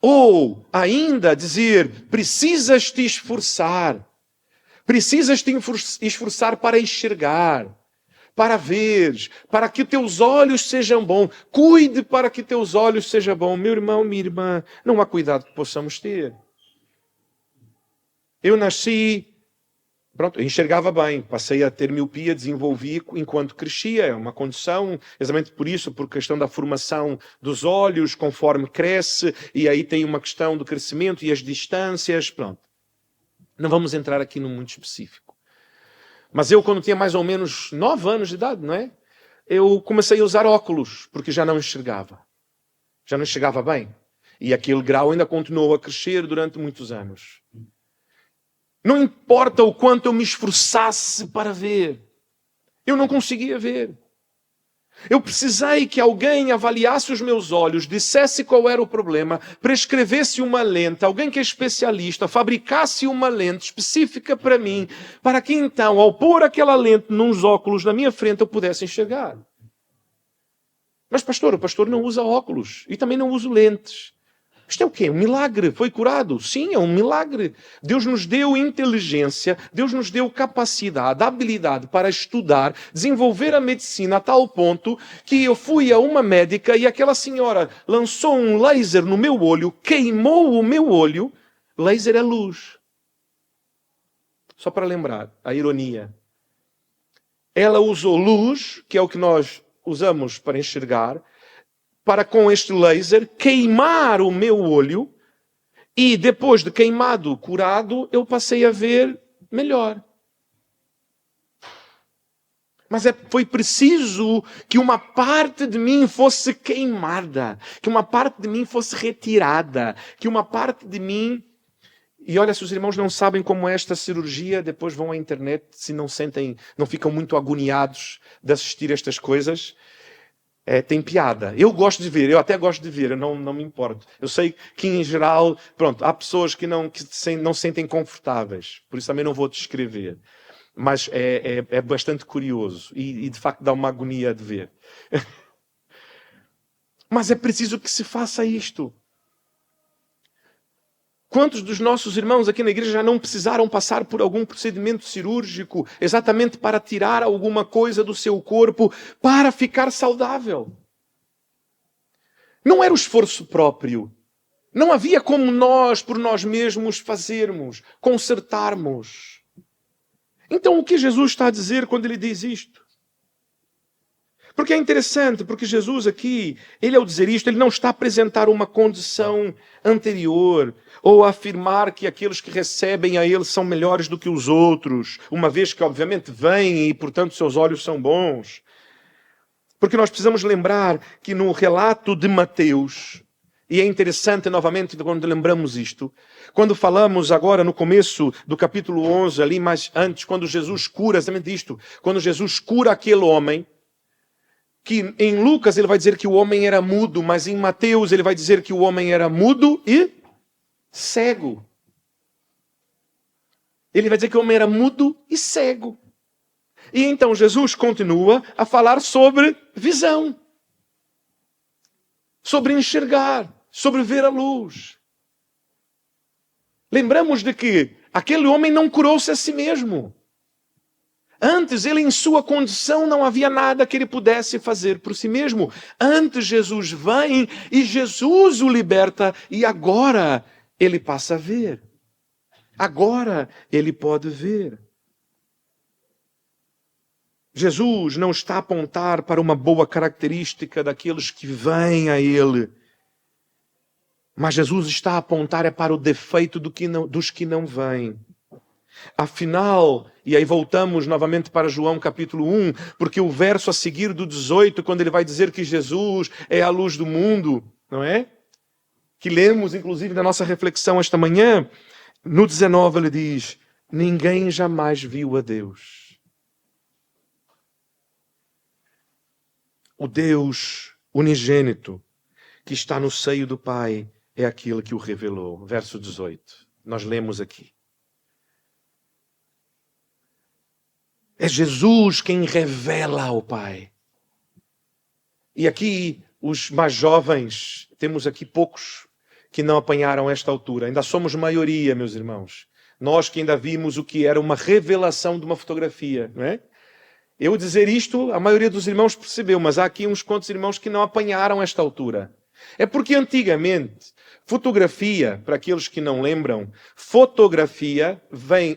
Ou ainda dizer, precisas te esforçar. Precisas te esforçar para enxergar. Para ver, para que teus olhos sejam bons. Cuide para que teus olhos sejam bons. Meu irmão, minha irmã, não há cuidado que possamos ter. Eu nasci, pronto, eu enxergava bem. Passei a ter miopia, desenvolvi enquanto crescia. É uma condição, exatamente por isso, por questão da formação dos olhos, conforme cresce. E aí tem uma questão do crescimento e as distâncias. Pronto. Não vamos entrar aqui num muito específico. Mas eu, quando tinha mais ou menos 9 anos de idade, não é? Eu comecei a usar óculos, porque já não enxergava. Já não enxergava bem. E aquele grau ainda continuou a crescer durante muitos anos. Não importa o quanto eu me esforçasse para ver. Eu não conseguia ver. Eu precisei que alguém avaliasse os meus olhos, dissesse qual era o problema, prescrevesse uma lente, alguém que é especialista, fabricasse uma lente específica para mim, para que então, ao pôr aquela lente nos óculos na minha frente, eu pudesse enxergar. Mas pastor, o pastor não usa óculos e também não usa lentes. Isto é o quê? Um milagre. Foi curado? Sim, é um milagre. Deus nos deu inteligência, Deus nos deu capacidade, habilidade para estudar, desenvolver a medicina a tal ponto que eu fui a uma médica e aquela senhora lançou um laser no meu olho, queimou o meu olho. Laser é luz. Só para lembrar, a ironia. Ela usou luz, que é o que nós usamos para enxergar, para com este laser queimar o meu olho e depois de queimado, curado, eu passei a ver melhor. Mas foi preciso que uma parte de mim fosse queimada, que uma parte de mim fosse retirada, que uma parte de mim... E olha, se os irmãos não sabem como é esta cirurgia, depois vão à internet, se não sentem, não ficam muito agoniados de assistir estas coisas... tem piada. Eu gosto de ver, eu até gosto de ver, eu não me importo. Eu sei que, em geral, pronto, há pessoas que não se sentem confortáveis, por isso também não vou descrever. Mas é bastante curioso e, de facto, dá uma agonia de ver. Mas é preciso que se faça isto. Quantos dos nossos irmãos aqui na igreja já não precisaram passar por algum procedimento cirúrgico exatamente para tirar alguma coisa do seu corpo para ficar saudável? Não era o esforço próprio. Não havia como nós, por nós mesmos, fazermos, consertarmos. Então o que Jesus está a dizer quando ele diz isto? Porque é interessante, porque Jesus aqui, ele ao dizer isto, ele não está a apresentar uma condição anterior, ou a afirmar que aqueles que recebem a ele são melhores do que os outros, uma vez que obviamente vêm e portanto seus olhos são bons. Porque nós precisamos lembrar que no relato de Mateus, e é interessante novamente quando lembramos isto, quando falamos agora no começo do capítulo 11, ali mais antes, quando Jesus cura, exatamente isto, quando Jesus cura aquele homem, que em Lucas ele vai dizer que o homem era mudo, mas em Mateus ele vai dizer que o homem era mudo e cego. Ele vai dizer que o homem era mudo e cego. E então Jesus continua a falar sobre visão, sobre enxergar, sobre ver a luz. Lembramos de que aquele homem não curou-se a si mesmo. Antes, ele em sua condição não havia nada que ele pudesse fazer por si mesmo. Antes, Jesus vem e Jesus o liberta e agora ele passa a ver. Agora ele pode ver. Jesus não está a apontar para uma boa característica daqueles que vêm a ele. Mas Jesus está a apontar para o defeito dos que não vêm. Afinal, e aí voltamos novamente para João capítulo 1, porque o verso a seguir do 18, quando ele vai dizer que Jesus é a luz do mundo, não é? Que lemos inclusive na nossa reflexão esta manhã, no 19 ele diz, ninguém jamais viu a Deus. O Deus unigênito que está no seio do Pai é aquele que o revelou. Verso 18. Nós lemos aqui. É Jesus quem revela ao Pai. E aqui, os mais jovens, temos aqui poucos que não apanharam esta altura. Ainda somos maioria, meus irmãos. Nós que ainda vimos o que era uma revelação de uma fotografia, não é? Eu dizer isto, a maioria dos irmãos percebeu, mas há aqui uns quantos irmãos que não apanharam esta altura. É porque antigamente, fotografia, para aqueles que não lembram, fotografia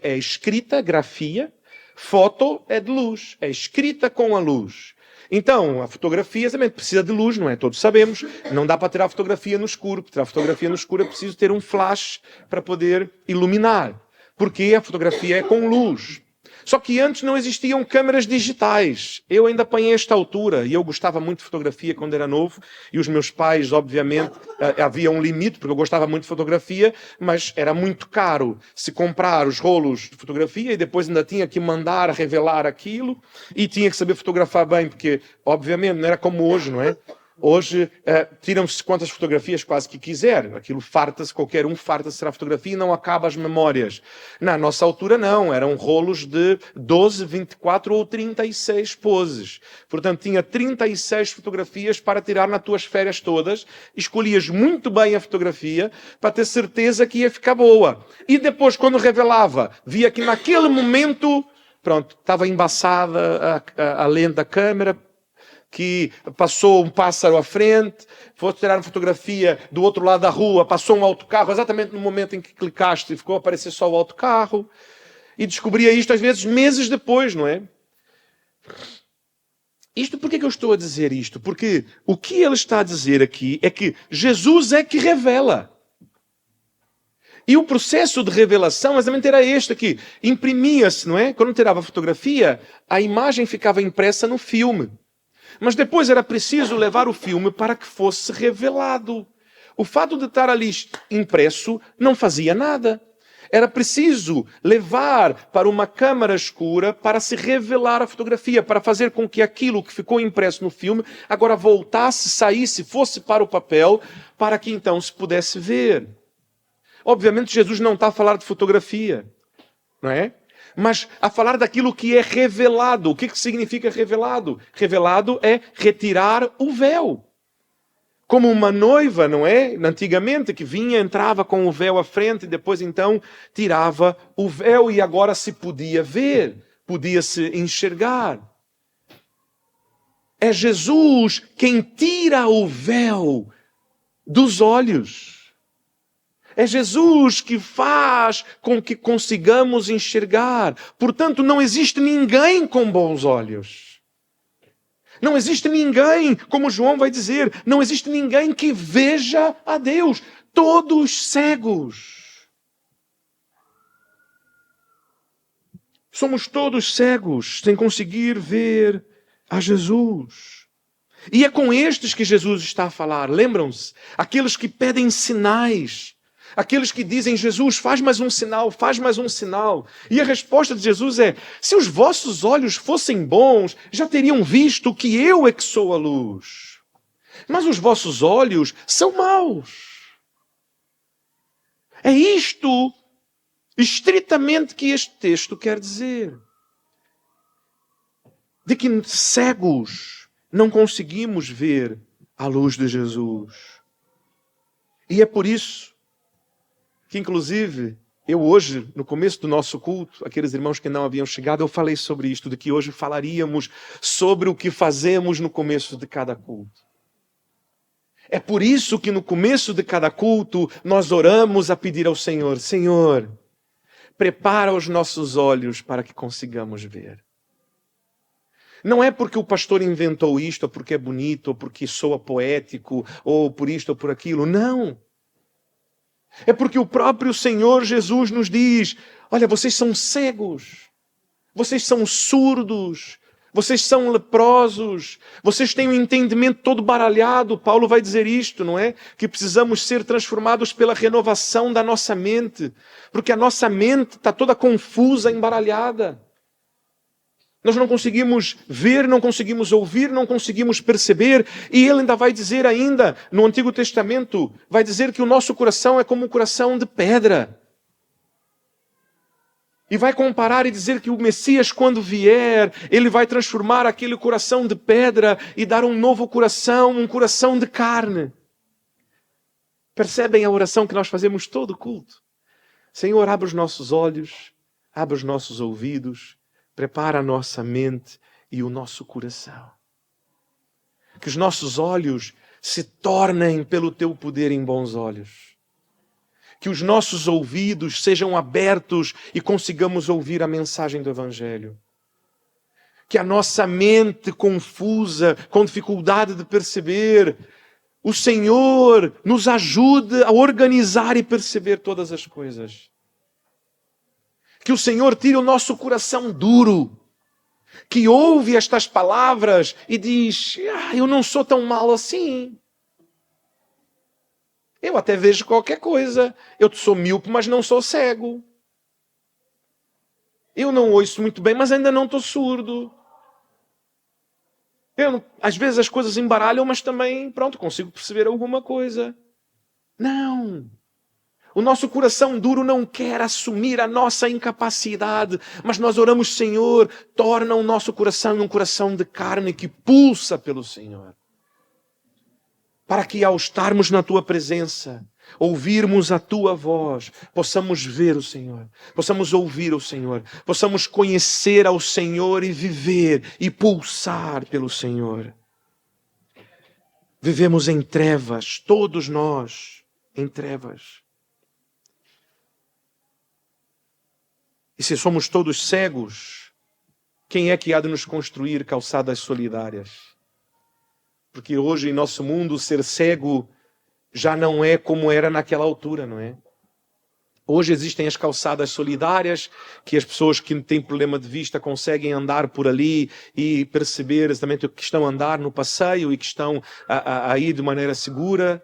é escrita, grafia, foto é de luz, é escrita com a luz. Então, a fotografia também precisa de luz, não é? Todos sabemos, não dá para tirar fotografia no escuro. Para tirar fotografia no escuro é preciso ter um flash para poder iluminar. Porque a fotografia é com luz. Só que antes não existiam câmeras digitais. Eu ainda apanhei esta altura e eu gostava muito de fotografia quando era novo e os meus pais, obviamente, havia um limite porque eu gostava muito de fotografia, mas era muito caro se comprar os rolos de fotografia e depois ainda tinha que mandar revelar aquilo e tinha que saber fotografar bem porque, obviamente, não era como hoje, não é? Hoje tiram-se quantas fotografias quase que quiser. Aquilo farta-se, qualquer um farta-se tirar fotografia e não acaba as memórias. Na nossa altura não, eram rolos de 12, 24 ou 36 poses. Portanto, tinha 36 fotografias para tirar nas tuas férias todas. Escolhias muito bem a fotografia para ter certeza que ia ficar boa. E depois, quando revelava, via que naquele momento, pronto, estava embaçada a lente da câmera, que passou um pássaro à frente, foste tirar uma fotografia do outro lado da rua, passou um autocarro, exatamente no momento em que clicaste, ficou a aparecer só o autocarro. E descobria isto às vezes meses depois, não é? Por que eu estou a dizer isto? Porque o que ele está a dizer aqui é que Jesus é que revela. E o processo de revelação exatamente era este aqui. Imprimia-se, não é? Quando tirava a fotografia, a imagem ficava impressa no filme. Mas depois era preciso levar o filme para que fosse revelado. O fato de estar ali impresso não fazia nada. Era preciso levar para uma câmara escura para se revelar a fotografia, para fazer com que aquilo que ficou impresso no filme agora voltasse, saísse, fosse para o papel, para que então se pudesse ver. Obviamente Jesus não está a falar de fotografia, não é? Mas a falar daquilo que é revelado. O que significa revelado? Revelado é retirar o véu. Como uma noiva, não é? Antigamente, que vinha, entrava com o véu à frente e depois então tirava o véu e agora se podia ver, podia-se enxergar. É Jesus quem tira o véu dos olhos. É Jesus que faz com que consigamos enxergar. Portanto, não existe ninguém com bons olhos. Não existe ninguém, como João vai dizer, não existe ninguém que veja a Deus. Todos cegos. Somos todos cegos, sem conseguir ver a Jesus. E é com estes que Jesus está a falar. Lembram-se? Aqueles que pedem sinais. Aqueles que dizem, Jesus, faz mais um sinal, faz mais um sinal. E a resposta de Jesus é, se os vossos olhos fossem bons, já teriam visto que eu é que sou a luz. Mas os vossos olhos são maus. É isto estritamente que este texto quer dizer. De que cegos não conseguimos ver a luz de Jesus. E é por isso que, inclusive, eu hoje, no começo do nosso culto, aqueles irmãos que não haviam chegado, eu falei sobre isto, de que hoje falaríamos sobre o que fazemos no começo de cada culto. É por isso que no começo de cada culto nós oramos a pedir ao Senhor: Senhor, prepara os nossos olhos para que consigamos ver. Não é porque o pastor inventou isto, ou porque é bonito, ou porque soa poético, ou por isto ou por aquilo. Não. É porque o próprio Senhor Jesus nos diz: olha, vocês são cegos, vocês são surdos, vocês são leprosos, vocês têm o entendimento todo baralhado. Paulo vai dizer isto, não é? Que precisamos ser transformados pela renovação da nossa mente, porque a nossa mente está toda confusa, embaralhada. Nós não conseguimos ver, não conseguimos ouvir, não conseguimos perceber. E ele ainda vai dizer ainda, no Antigo Testamento, vai dizer que o nosso coração é como um coração de pedra. E vai comparar e dizer que o Messias, quando vier, ele vai transformar aquele coração de pedra e dar um novo coração, um coração de carne. Percebem a oração que nós fazemos todo culto? Senhor, abre os nossos olhos, abre os nossos ouvidos, prepara a nossa mente e o nosso coração. Que os nossos olhos se tornem pelo teu poder em bons olhos. Que os nossos ouvidos sejam abertos e consigamos ouvir a mensagem do Evangelho. Que a nossa mente confusa, com dificuldade de perceber, o Senhor nos ajude a organizar e perceber todas as coisas. Que o Senhor tire o nosso coração duro, que ouve estas palavras e diz: eu não sou tão mal assim. Eu até vejo qualquer coisa. Eu sou míope, mas não sou cego. Eu não ouço muito bem, mas ainda não estou surdo. Às vezes as coisas embaralham, mas também, consigo perceber alguma coisa. Não. O nosso coração duro não quer assumir a nossa incapacidade, mas nós oramos: Senhor, torna o nosso coração um coração de carne que pulsa pelo Senhor. Para que ao estarmos na Tua presença, ouvirmos a Tua voz, possamos ver o Senhor, possamos ouvir o Senhor, possamos conhecer ao Senhor e viver e pulsar pelo Senhor. Vivemos em trevas, todos nós em trevas. E se somos todos cegos, quem é que há de nos construir calçadas solidárias? Porque hoje em nosso mundo ser cego já não é como era naquela altura, não é? Hoje existem as calçadas solidárias, que as pessoas que têm problema de vista conseguem andar por ali e perceber exatamente o que estão a andar no passeio e que estão a ir de maneira segura.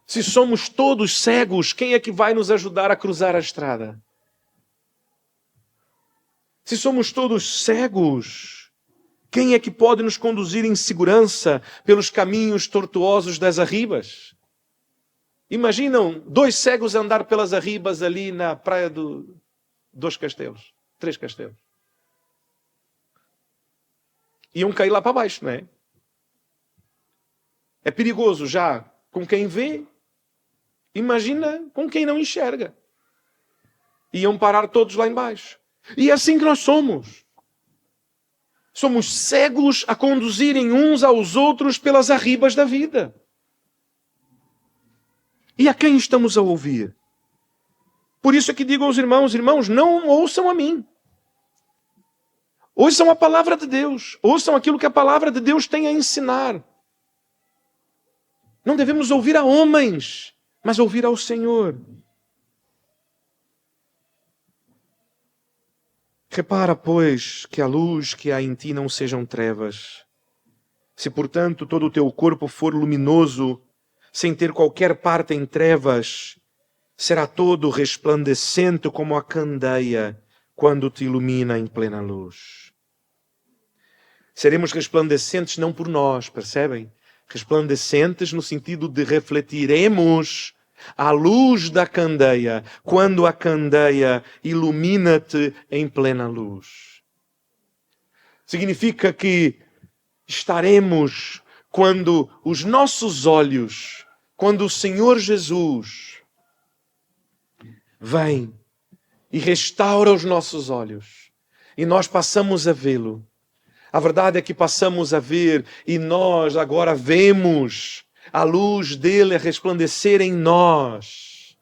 Se somos todos cegos, quem é que vai nos ajudar a cruzar a estrada? Se somos todos cegos, quem é que pode nos conduzir em segurança pelos caminhos tortuosos das arribas? Imaginam 2 cegos andar pelas arribas ali na praia dos Castelos, 3 Castelos. Iam cair lá para baixo, não é? É perigoso já com quem vê. Imagina com quem não enxerga. Iam parar todos lá embaixo. E é assim que nós somos. Somos cegos a conduzirem uns aos outros pelas arribas da vida. E a quem estamos a ouvir? Por isso é que digo aos irmãos: irmãos, não ouçam a mim. Ouçam a palavra de Deus. Ouçam aquilo que a palavra de Deus tem a ensinar. Não devemos ouvir a homens, mas ouvir ao Senhor. Repara, pois, que a luz que há em ti não sejam trevas. Se, portanto, todo o teu corpo for luminoso, sem ter qualquer parte em trevas, será todo resplandecente como a candeia quando te ilumina em plena luz. Seremos resplandecentes não por nós, percebem? Resplandecentes no sentido de refletiremos À luz da candeia, quando a candeia ilumina-te em plena luz. Significa que estaremos quando os nossos olhos, quando o Senhor Jesus vem e restaura os nossos olhos e nós passamos a vê-lo. A verdade é que passamos a ver e nós agora vemos a luz dele a resplandecer em nós.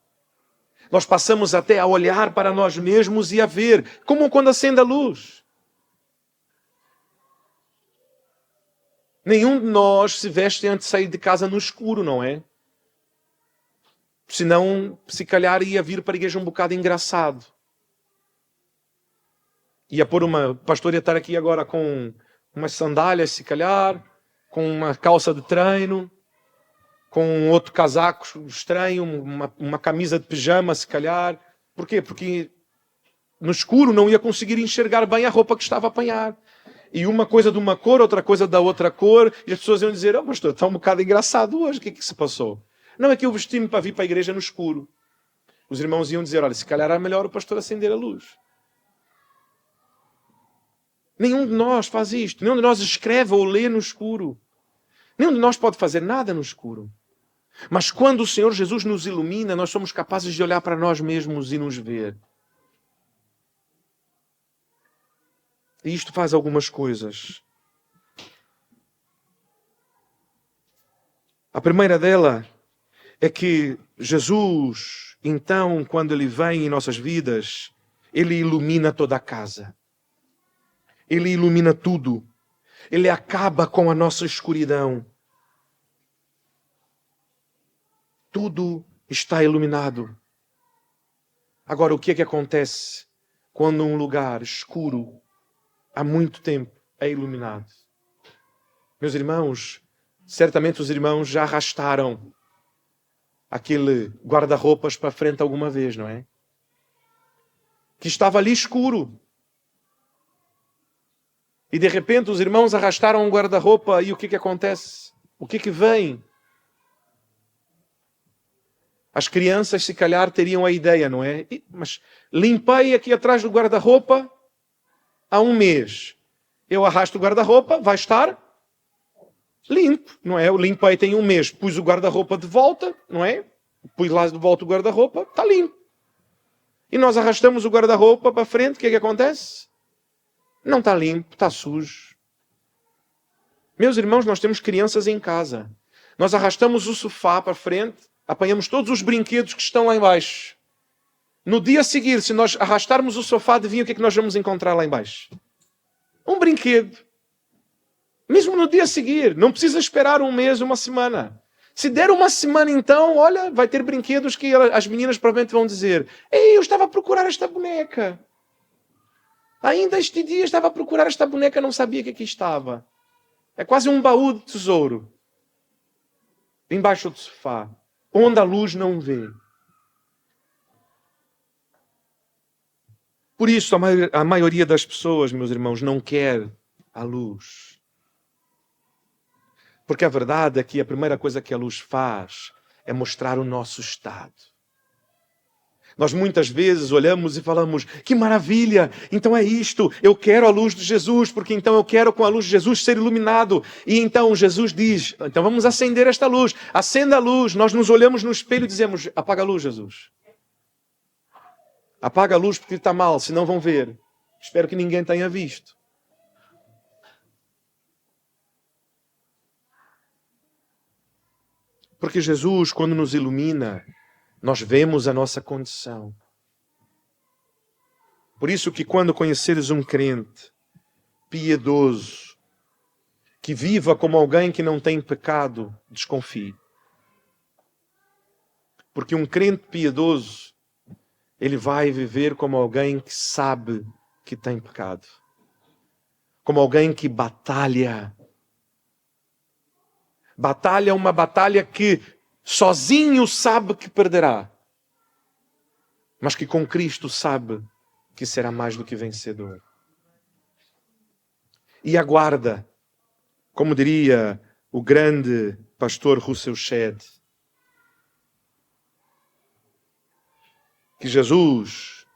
Nós passamos até a olhar para nós mesmos e a ver, como quando acende a luz. Nenhum de nós se veste antes de sair de casa no escuro, não é? Senão, se calhar, ia vir para a igreja um bocado engraçado. Ia pôr o pastor ia estar aqui agora com umas sandálias, se calhar, com uma calça de treino, com outro casaco estranho, uma camisa de pijama, se calhar. Por quê? Porque no escuro não ia conseguir enxergar bem a roupa que estava a apanhar. E uma coisa de uma cor, outra coisa da outra cor, e as pessoas iam dizer: "Oh, pastor, está um bocado engraçado hoje, o que é que se passou?" Não, é que eu vesti-me para vir para a igreja no escuro. Os irmãos iam dizer: "Olha, se calhar era melhor o pastor acender a luz." Nenhum de nós faz isto. Nenhum de nós escreve ou lê no escuro. Nenhum de nós pode fazer nada no escuro. Mas quando o Senhor Jesus nos ilumina, nós somos capazes de olhar para nós mesmos e nos ver. E isto faz algumas coisas. A primeira dela é que Jesus, então, quando Ele vem em nossas vidas, Ele ilumina toda a casa. Ele ilumina tudo. Ele acaba com a nossa escuridão. Tudo está iluminado. Agora, o que é que acontece quando um lugar escuro há muito tempo é iluminado? Meus irmãos, certamente os irmãos já arrastaram aquele guarda-roupas para frente alguma vez, não é? Que estava ali escuro. E de repente os irmãos arrastaram um guarda-roupa e o que acontece? O que vem? As crianças se calhar teriam a ideia, não é? Mas limpei aqui atrás do guarda-roupa há um mês. Eu arrasto o guarda-roupa, vai estar limpo, não é? Eu limpei tem um mês, pus o guarda-roupa de volta, não é? Pus lá de volta o guarda-roupa, está limpo. E nós arrastamos o guarda-roupa para frente, o que acontece? Não está limpo, está sujo. Meus irmãos, nós temos crianças em casa. Nós arrastamos o sofá para frente, apanhamos todos os brinquedos que estão lá embaixo. No dia a seguir, se nós arrastarmos o sofá, adivinha o que é que nós vamos encontrar lá embaixo? Um brinquedo. Mesmo no dia a seguir. Não precisa esperar um mês, uma semana. Se der uma semana então, olha, vai ter brinquedos que as meninas provavelmente vão dizer: "Ei, eu estava a procurar esta boneca. Ainda este dia estava a procurar esta boneca, não sabia que aqui estava." É quase um baú de tesouro. Embaixo do sofá. Onde a luz não vê. Por isso, a maioria das pessoas, meus irmãos, não quer a luz. Porque a verdade é que a primeira coisa que a luz faz é mostrar o nosso estado. Nós muitas vezes olhamos e falamos: "Que maravilha, então é isto, eu quero a luz de Jesus, porque então eu quero com a luz de Jesus ser iluminado." E então Jesus diz: "Então vamos acender esta luz." Acenda a luz, nós nos olhamos no espelho e dizemos: "Apaga a luz, Jesus. Apaga a luz porque está mal, senão vão ver. Espero que ninguém tenha visto." Porque Jesus, quando nos ilumina, nós vemos a nossa condição. Por isso que quando conheceres um crente piedoso, que viva como alguém que não tem pecado, desconfie. Porque um crente piedoso, ele vai viver como alguém que sabe que tem pecado. Como alguém que batalha. Batalha uma batalha que sozinho sabe que perderá, mas que com Cristo sabe que será mais do que vencedor. E aguarda, como diria o grande pastor Russell Shedd, que Jesus,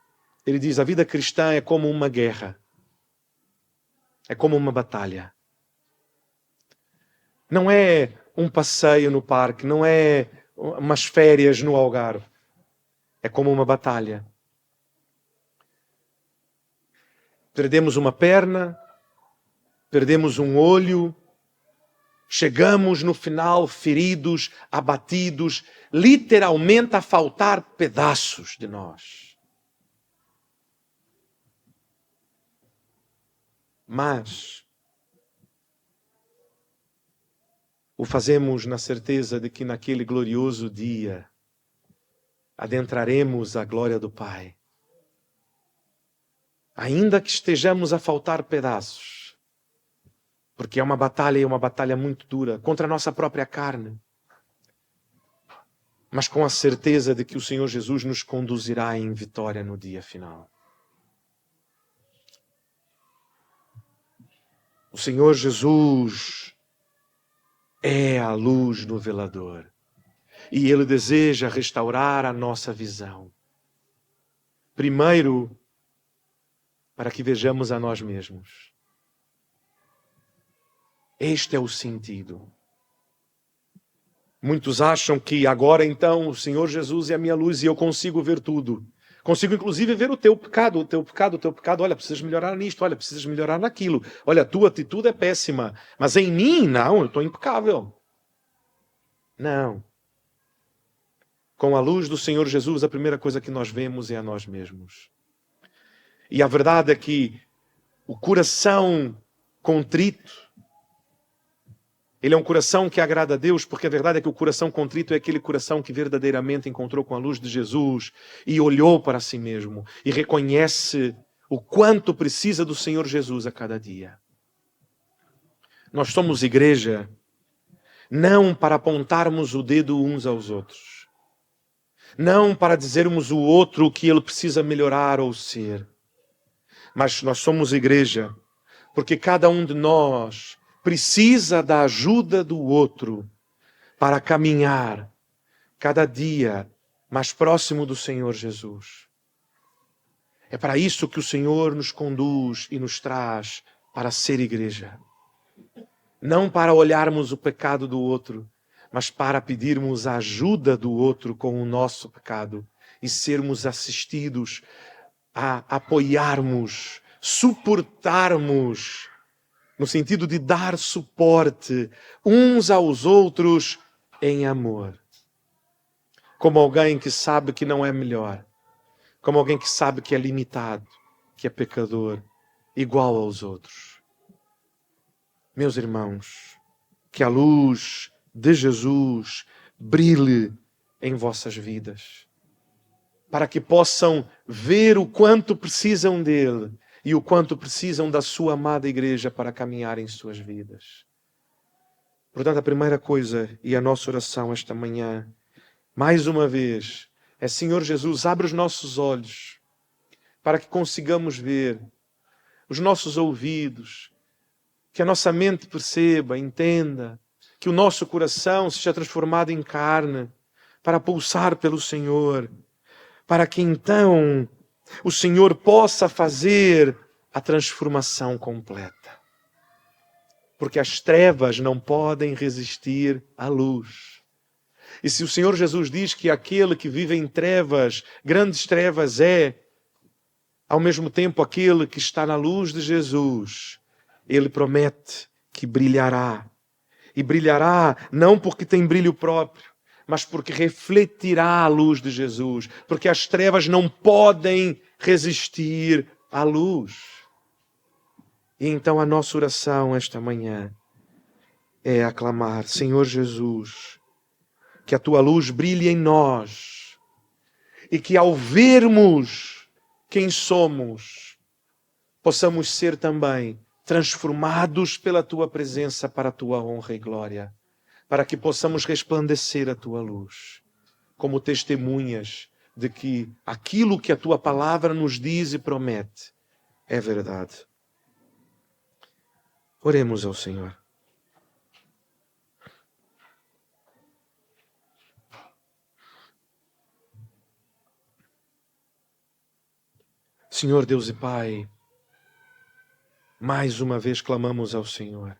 ele diz, a vida cristã é como uma guerra. É como uma batalha. Não é um passeio no parque, não é umas férias no Algarve. É como uma batalha. Perdemos uma perna, perdemos um olho, chegamos no final feridos, abatidos, literalmente a faltar pedaços de nós. Mas o fazemos na certeza de que naquele glorioso dia adentraremos a glória do Pai. Ainda que estejamos a faltar pedaços, porque é uma batalha e uma batalha muito dura contra a nossa própria carne, mas com a certeza de que o Senhor Jesus nos conduzirá em vitória no dia final. O Senhor Jesus é a luz no velador e Ele deseja restaurar a nossa visão. Primeiro, para que vejamos a nós mesmos. Este é o sentido. Muitos acham que agora então o Senhor Jesus é a minha luz e eu consigo ver tudo. Consigo inclusive ver o teu pecado, o teu pecado, o teu pecado. Olha, precisas melhorar nisto, olha, precisas melhorar naquilo. Olha, a tua atitude é péssima. Mas em mim, não, eu estou impecável. Não. Com a luz do Senhor Jesus, a primeira coisa que nós vemos é a nós mesmos. E a verdade é que o coração contrito, ele é um coração que agrada a Deus, porque a verdade é que o coração contrito é aquele coração que verdadeiramente encontrou com a luz de Jesus e olhou para si mesmo e reconhece o quanto precisa do Senhor Jesus a cada dia. Nós somos igreja não para apontarmos o dedo uns aos outros, não para dizermos o outro o que ele precisa melhorar ou ser, mas nós somos igreja porque cada um de nós precisa da ajuda do outro para caminhar cada dia mais próximo do Senhor Jesus. É para isso que o Senhor nos conduz e nos traz para ser igreja. Não para olharmos o pecado do outro, mas para pedirmos a ajuda do outro com o nosso pecado e sermos assistidos a apoiarmos, suportarmos, no sentido de dar suporte uns aos outros em amor. Como alguém que sabe que não é melhor. Como alguém que sabe que é limitado, que é pecador, igual aos outros. Meus irmãos, que a luz de Jesus brilhe em vossas vidas, para que possam ver o quanto precisam dele e o quanto precisam da sua amada igreja para caminhar em suas vidas. Portanto, a primeira coisa e a nossa oração esta manhã, mais uma vez, é: Senhor Jesus, abre os nossos olhos para que consigamos ver, os nossos ouvidos, que a nossa mente perceba, entenda, que o nosso coração seja transformado em carne para pulsar pelo Senhor, para que então o Senhor possa fazer a transformação completa. Porque as trevas não podem resistir à luz. E se o Senhor Jesus diz que aquele que vive em trevas, grandes trevas, é ao mesmo tempo aquele que está na luz de Jesus, Ele promete que brilhará. E brilhará não porque tem brilho próprio, mas porque refletirá a luz de Jesus. Porque as trevas não podem resistir à luz. E então a nossa oração esta manhã é aclamar: Senhor Jesus, que a Tua luz brilhe em nós e que ao vermos quem somos, possamos ser também transformados pela Tua presença para a Tua honra e glória, para que possamos resplandecer a Tua luz, como testemunhas de que aquilo que a Tua palavra nos diz e promete é verdade. Oremos ao Senhor. Senhor Deus e Pai, mais uma vez clamamos ao Senhor.